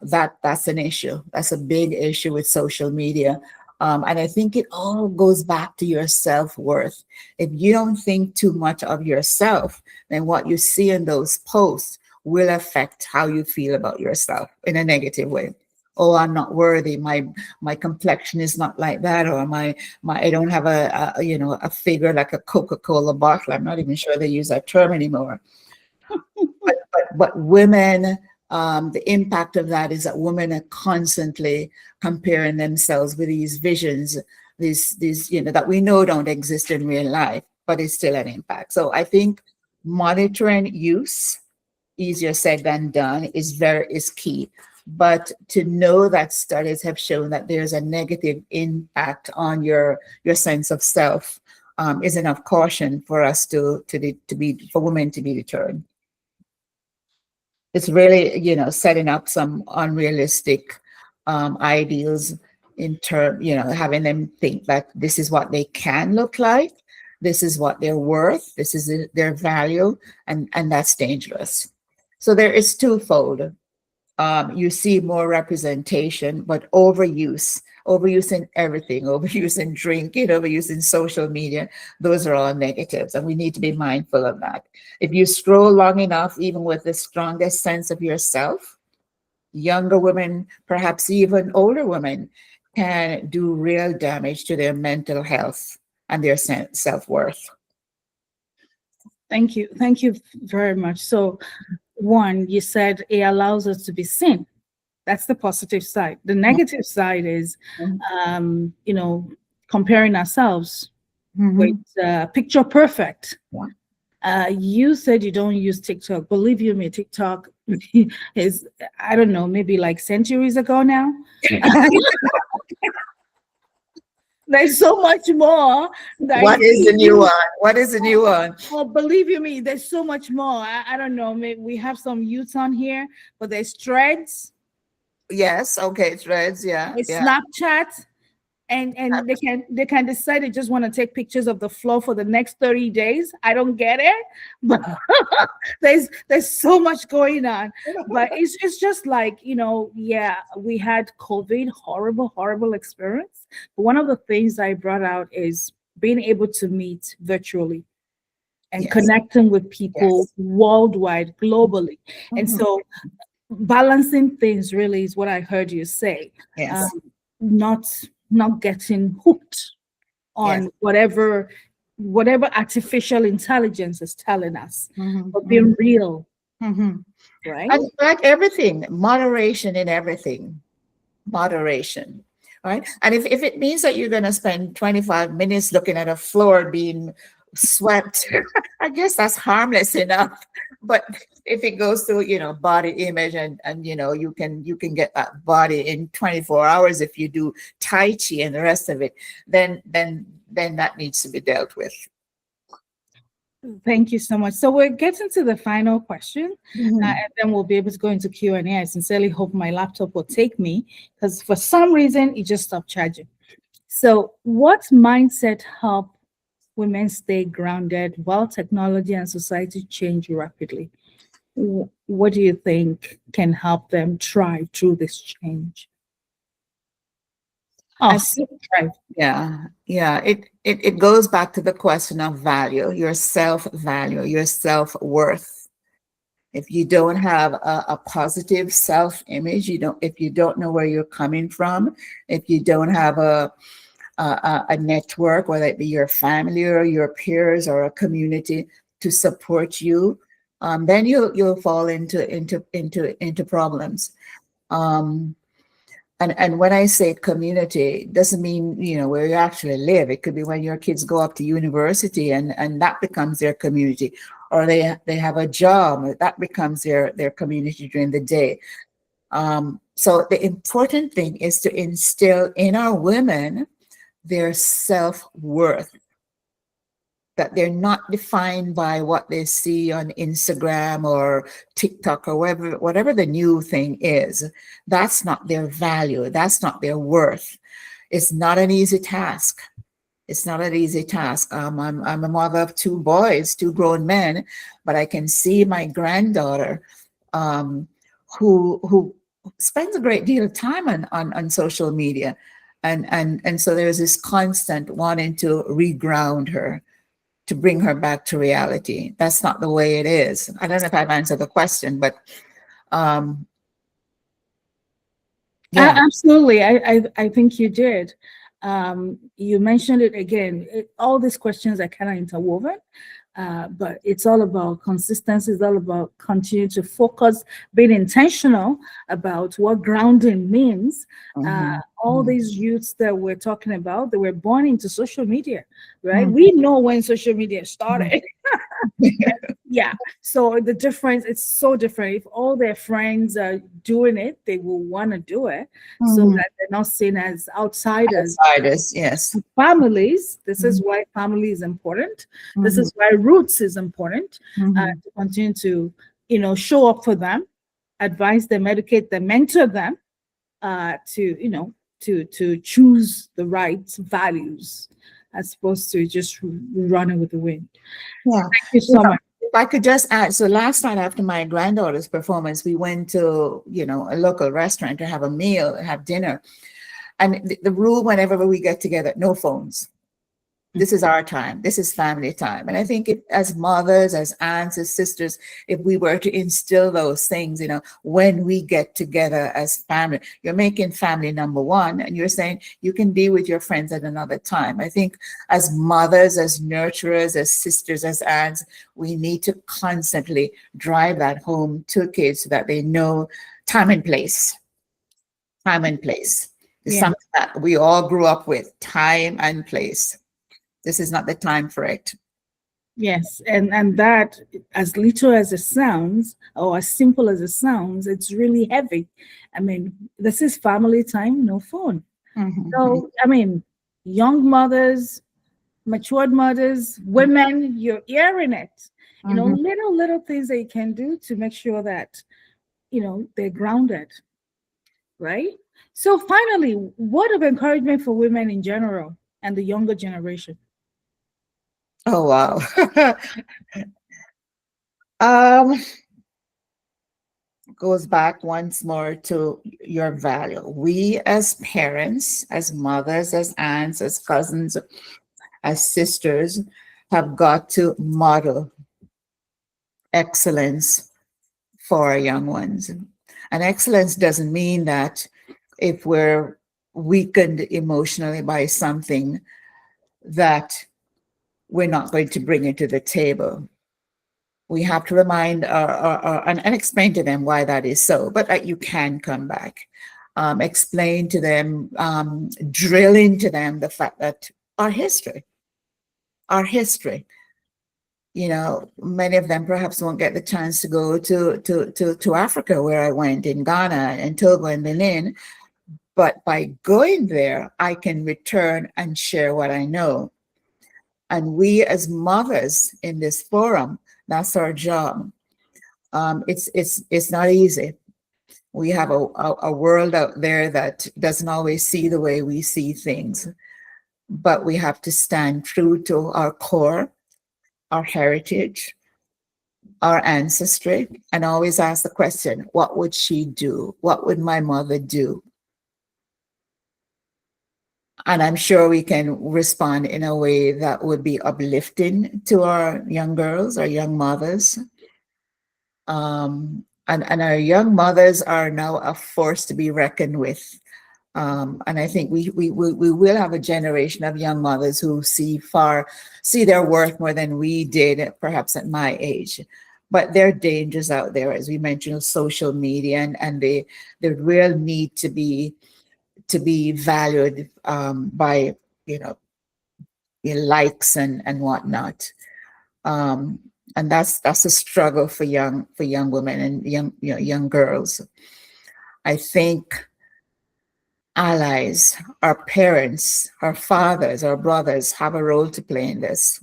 that's an issue. That's a big issue with social media. And I think it all goes back to your self-worth. If you don't think too much of yourself, then what you see in those posts will affect how you feel about yourself in a negative way. Oh, I'm not worthy. My complexion is not like that, or I don't have a figure like a Coca-Cola bottle. I'm not even sure they use that term anymore. but women, the impact of that is that women are constantly comparing themselves with these visions, these that we know don't exist in real life, but it's still an impact. So I think monitoring use, easier said than done, is key. But to know that studies have shown that there's a negative impact on your sense of self is enough caution for us for women to be deterred. It's really, setting up some unrealistic ideals in having them think that this is what they can look like, this is what they're worth, this is their value, and that's dangerous. So there is twofold. You see more representation, but overuse in everything, overuse in drinking, overuse in social media, those are all negatives, and we need to be mindful of that. If you scroll long enough, even with the strongest sense of yourself, younger women, perhaps even older women, can do real damage to their mental health and their self-worth. Thank you. Thank you very much. So, one, you said it allows us to be seen. That's the positive side. The negative side is, comparing ourselves with picture perfect. You said you don't use TikTok. Believe you me, TikTok is, I don't know, maybe like centuries ago now. There's so much more. What is the new one? What is the new one? Well, believe you me, there's so much more. I don't know. Maybe we have some youths on here, but there's Threads. Yes. Okay. Threads. Yeah. It's Yeah. Snapchat. And they can decide they just want to take pictures of the floor for the next 30 days. I don't get it, but there's so much going on. But it's just like, we had COVID, horrible experience. But one of the things I brought out is being able to meet virtually and connecting with people worldwide, globally. And so balancing things really is what I heard you say. Yes. Not getting hooked on whatever artificial intelligence is telling us, but being real, right? And like everything, moderation in everything, moderation, right? And if it means that you're going to spend 25 minutes looking at a floor being swept, I guess that's harmless enough. But if it goes to, body image and you can get that body in 24 hours if you do Tai Chi and the rest of it, then that needs to be dealt with. Thank you so much. So we're getting to the final question, and then we'll be able to go into Q&A. I sincerely hope my laptop will take me, because for some reason it just stopped charging. So what mindset help women stay grounded while technology and society change rapidly? What do you think can help them thrive through this change? Yeah. It goes back to the question of value, your self-value, your self-worth. If you don't have a positive self-image, if you don't know where you're coming from, if you don't have a network, whether it be your family or your peers or a community to support you, then you'll fall into problems. And when I say community, it doesn't mean where you actually live. It could be when your kids go up to university and that becomes their community, or they have a job that becomes their community during the day. So the important thing is to instill in our women their self-worth, that they're not defined by what they see on Instagram or TikTok or whatever the new thing is. That's not their value. That's not their worth. It's not an easy task. It's not an easy task. I'm a mother of two boys, two grown men, but I can see my granddaughter who spends a great deal of time on social media. And so there's this constant wanting to reground her, to bring her back to reality. That's not the way it is. I don't know if I've answered the question, but absolutely. I think you did. You mentioned it again. All these questions are kind of interwoven, but it's all about consistency. It's all about continuing to focus, being intentional about what grounding means. All these youths that we're talking about, they were born into social media, right? We know when social media started. Yeah. So the difference, it's so different. If all their friends are doing it, they will want to do it, so that they're not seen as outsiders. Yes. Families, this is why family is important. This is why roots is important, to continue to, show up for them, advise them, educate them, mentor them, to choose the right values, as opposed to just running with the wind. Yeah. Thank you so much. I could just add, so last night after my granddaughter's performance, we went to, a local restaurant to have a meal, have dinner. And the rule whenever we get together, no phones. This is our time. This is family time. And I think as mothers, as aunts, as sisters, if we were to instill those things, when we get together as family, you're making family number one, and you're saying you can be with your friends at another time. I think as mothers, as nurturers, as sisters, as aunts, we need to constantly drive that home to kids so that they know time and place. Time and place. It's Yeah. something that we all grew up with, time and place. This is not the time for it. Yes, and that, as little as it sounds, or as simple as it sounds, it's really heavy. I mean, this is family time, no phone. Mhm. So, I mean, young mothers, matured mothers, women, you're hearing it. Mhm. Little things that you can do to make sure that, they're grounded, right? So finally, what of encouragement for women in general and the younger generation? Oh, wow. um, Goes back once more to your value. We as parents, as mothers, as aunts, as cousins, as sisters, have got to model excellence for our young ones. And excellence doesn't mean that if we're weakened emotionally by something, that we're not going to bring it to the table. We have to remind and explain to them why that is so, but that you can come back. Explain to them, drill into them the fact that our history, our history, many of them perhaps won't get the chance to go to Africa, where I went, in Ghana and Togo and Benin. But by going there, I can return and share what I know. And we as mothers in this forum, that's our job. It's not easy. We have a world out there that doesn't always see the way we see things, but we have to stand true to our core, our heritage, our ancestry, and always ask the question, what would she do? What would my mother do? And I'm sure we can respond in a way that would be uplifting to our young girls, our young mothers. And our young mothers are now a force to be reckoned with. And I think we will have a generation of young mothers who see their worth more than we did, perhaps at my age. But there are dangers out there, as we mentioned, social media and the real need to be valued by likes and whatnot. And that's a struggle for young women and young girls. I think allies, our parents, our fathers, our brothers have a role to play in this.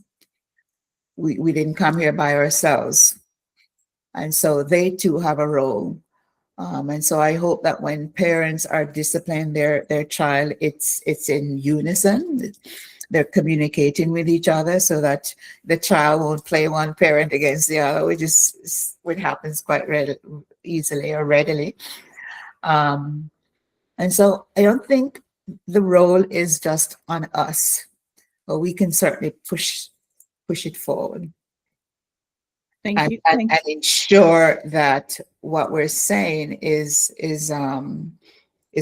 We didn't come here by ourselves. And so they too have a role. And so I hope that when parents are disciplining their child, it's in unison. They're communicating with each other so that the child won't play one parent against the other, which is what happens quite easily or readily. And so I don't think the role is just on us, but we can certainly push it forward. Thank you. And ensure that what we're saying is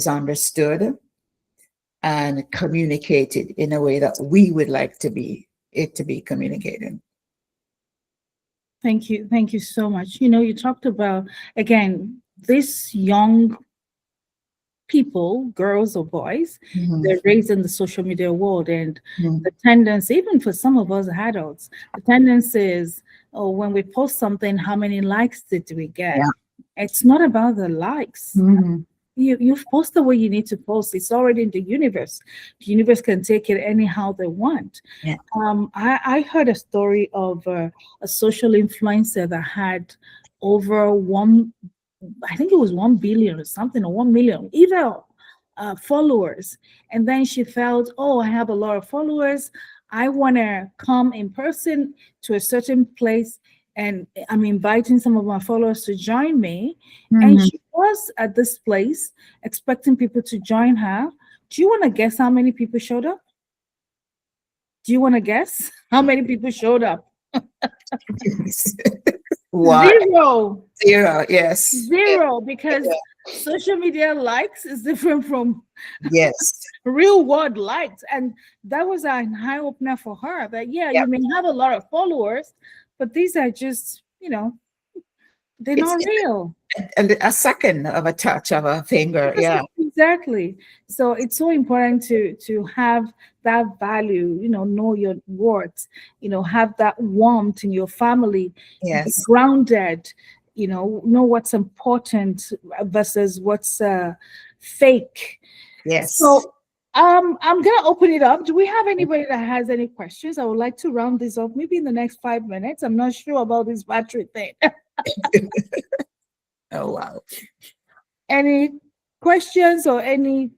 understood and communicated in a way that we would like to be communicated. Thank you. Thank you so much. You talked about, again, this young people, girls or boys, they're raised in the social media world. And the tendency, even for some of us adults, the tendency is, oh, when we post something, how many likes did we get? Yeah. It's not about the likes. You've posted what you need to post. It's already in the universe. The universe can take it anyhow they want. Yeah. I heard a story of a social influencer that had over I think it was 1 billion or something, or 1 million, either followers. And then she felt, oh, I have a lot of followers. I want to come in person to a certain place and I'm inviting some of my followers to join me. And Mhm. she was at this place expecting people to join her. Do you want to guess how many people showed up? Do you want to guess how many people showed up? What? Zero. Zero. Yes. Zero, because social media likes is different from Yes. real world likes. And that was an eye opener for her that, yeah, you Yep. may have a lot of followers, but these are just, they're It's not real. a second of a touch of a finger. Yeah. Exactly. So it's so important to have that value, know your worth, have that warmth in your family, be Yes. grounded, know what's important versus what's fake. Yes. So I'm gonna open it up. Do we have anybody that has any questions? I would like to round this off maybe in the next 5 minutes. I'm not sure about this battery thing. Oh wow. Any questions or any,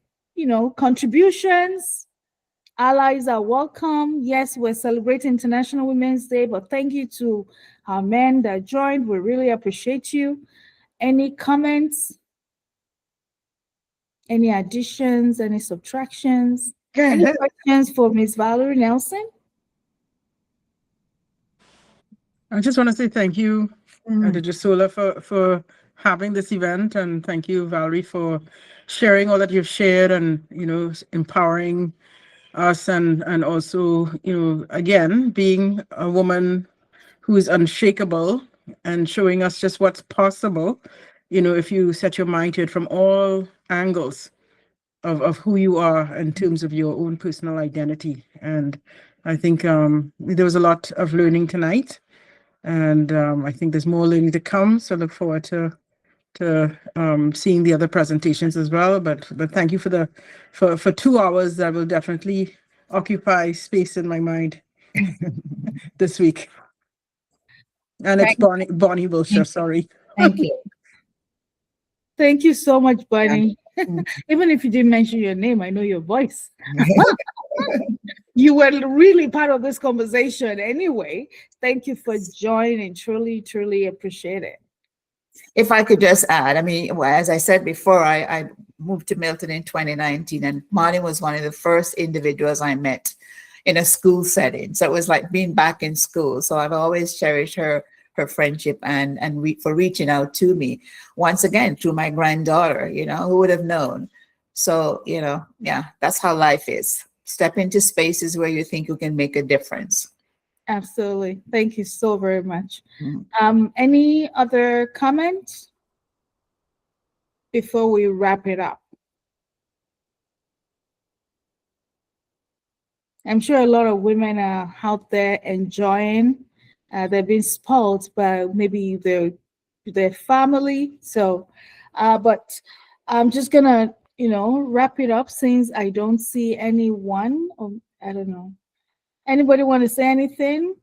contributions? Allies are welcome. Yes, we're celebrating International Women's Day, but thank you to our men that joined. We really appreciate you. Any comments? Any additions? Any subtractions? Any questions for Miss Valerie Nelson? I just want to say thank you, Mm. Digisola, for having this event, and thank you, Valerie, for sharing all that you've shared and empowering us, and also again being a woman who is unshakable and showing us just what's possible. If you set your mind to it from all angles of who you are in terms of your own personal identity. And I think there was a lot of learning tonight. And I think there's more learning to come. So look forward to seeing the other presentations as well. But thank you for 2 hours that will definitely occupy space in my mind this week. And it's Bonnie Wilshire, sorry. Thank you. Thank you so much, Bunny. Mm. Even if you didn't mention your name, I know your voice. You were really part of this conversation anyway. Thank you for joining. Truly, truly appreciate it. If I could just add, I mean, well, as I said before, I moved to Milton in 2019, and Bonnie was one of the first individuals I met in a school setting. So it was like being back in school. So I've always cherished her friendship and for reaching out to me once again through my granddaughter. Who would have known? So yeah, that's how life is. Step into spaces where you think you can make a difference. Absolutely. Thank you so very much. Mm. Any other comments before we wrap it up? I'm sure a lot of women are out there enjoying. They've been spoiled by maybe their family. So, but I'm just gonna, wrap it up since I don't see anyone. I don't know. Anybody want to say anything?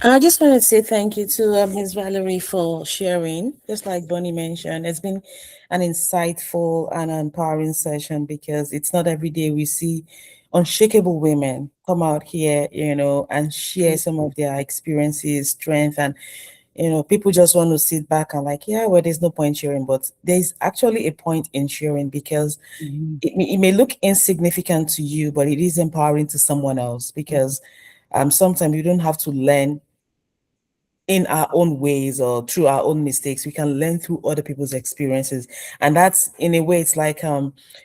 I just want to say thank you to Ms. Valerie for sharing. Just like Bonnie mentioned, it's been an insightful and empowering session because it's not every day we see unshakable women come out here, and share some of their experiences, strength, and people just want to sit back and like, yeah, well, there's no point sharing, but there's actually a point in sharing because it may look insignificant to you, but it is empowering to someone else because sometimes you don't have to learn in our own ways or through our own mistakes. We can learn through other people's experiences, and that's in a way it's like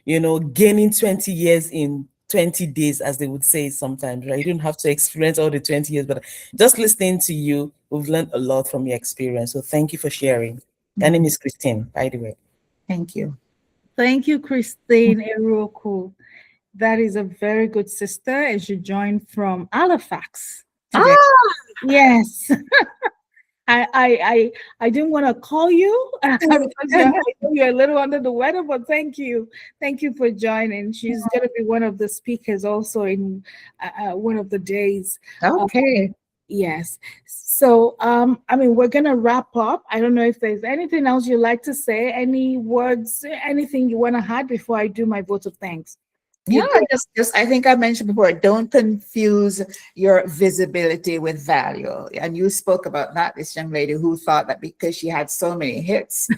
gaining 20 years in 20 days, as they would say sometimes, right? You don't have to experience all the 20 years, but just listening to you, we've learned a lot from your experience. So thank you for sharing. My name is Christine, by the way. Thank you. Thank you, Christine Eroku. That is a very good sister, and she joined from Halifax today. Yes. I didn't want to call you because you're a little under the weather, but thank you for joining. She's going to be one of the speakers also in one of the days. Okay. Yes. So we're going to wrap up. I don't know if there's anything else you'd like to say, any words, anything you want to add before I do my vote of thanks. Yeah, just I think I mentioned before, don't confuse your visibility with value. And you spoke about that, this young lady who thought that because she had so many hits,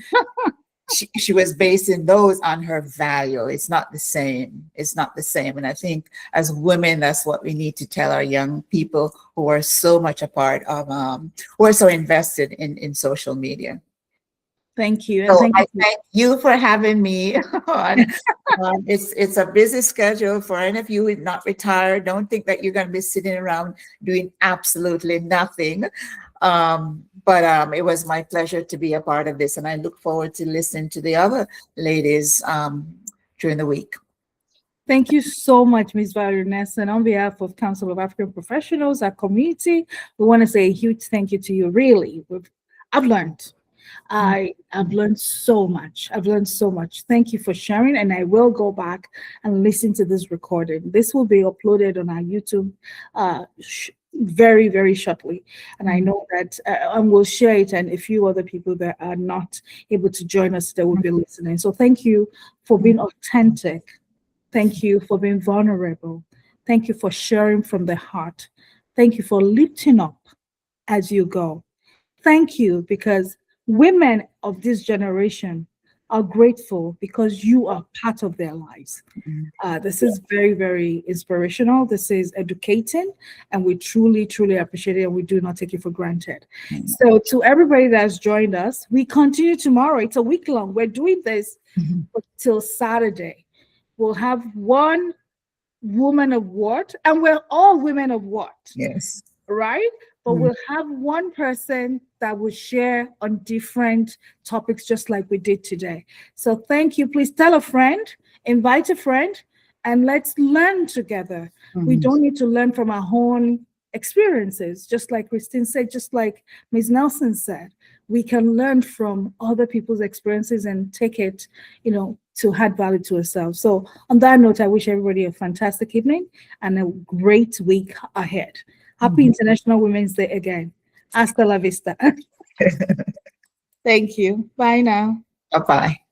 she was basing those on her value. It's not the same. It's not the same. And I think as women, that's what we need to tell our young people who are so much a part of, who are so invested in social media. Thank you. And So thank I you. thank you for having me on. It's a busy schedule for any of you who are not retired. Don't think that you're going to be sitting around doing absolutely nothing. But it was my pleasure to be a part of this, and I look forward to listening to the other ladies during the week. Thank you so much, Ms. Valerie Nelson. On behalf of Council of African Professionals, our community, we want to say a huge thank you to you. Really, I've learned. I've learned so much. I've learned so much. Thank you for sharing, and I will go back and listen to this recording. This will be uploaded on our YouTube very, very shortly. And I know that we'll share it, and a few other people that are not able to join us that will be listening. So thank you for being authentic. Thank you for being vulnerable. Thank you for sharing from the heart. Thank you for lifting up as you go. Thank you, because women of this generation are grateful because you are part of their lives. This is very, very inspirational. This is educating, and we truly, truly appreciate it, and we do not take it for granted. So to everybody that's joined us, we continue tomorrow. It's a week long. We're doing this till Saturday. We'll have one woman of what, and we're all women of what. Yes. Right? But we'll have one person that will share on different topics, just like we did today. So thank you. Please tell a friend, invite a friend, and let's learn together. We don't need to learn from our own experiences, just like Christine said, just like Ms. Nelson said. We can learn from other people's experiences and take it, to add value to ourselves. So on that note, I wish everybody a fantastic evening and a great week ahead. Happy International Women's Day again. Hasta la vista. Thank you. Bye now. Bye-bye.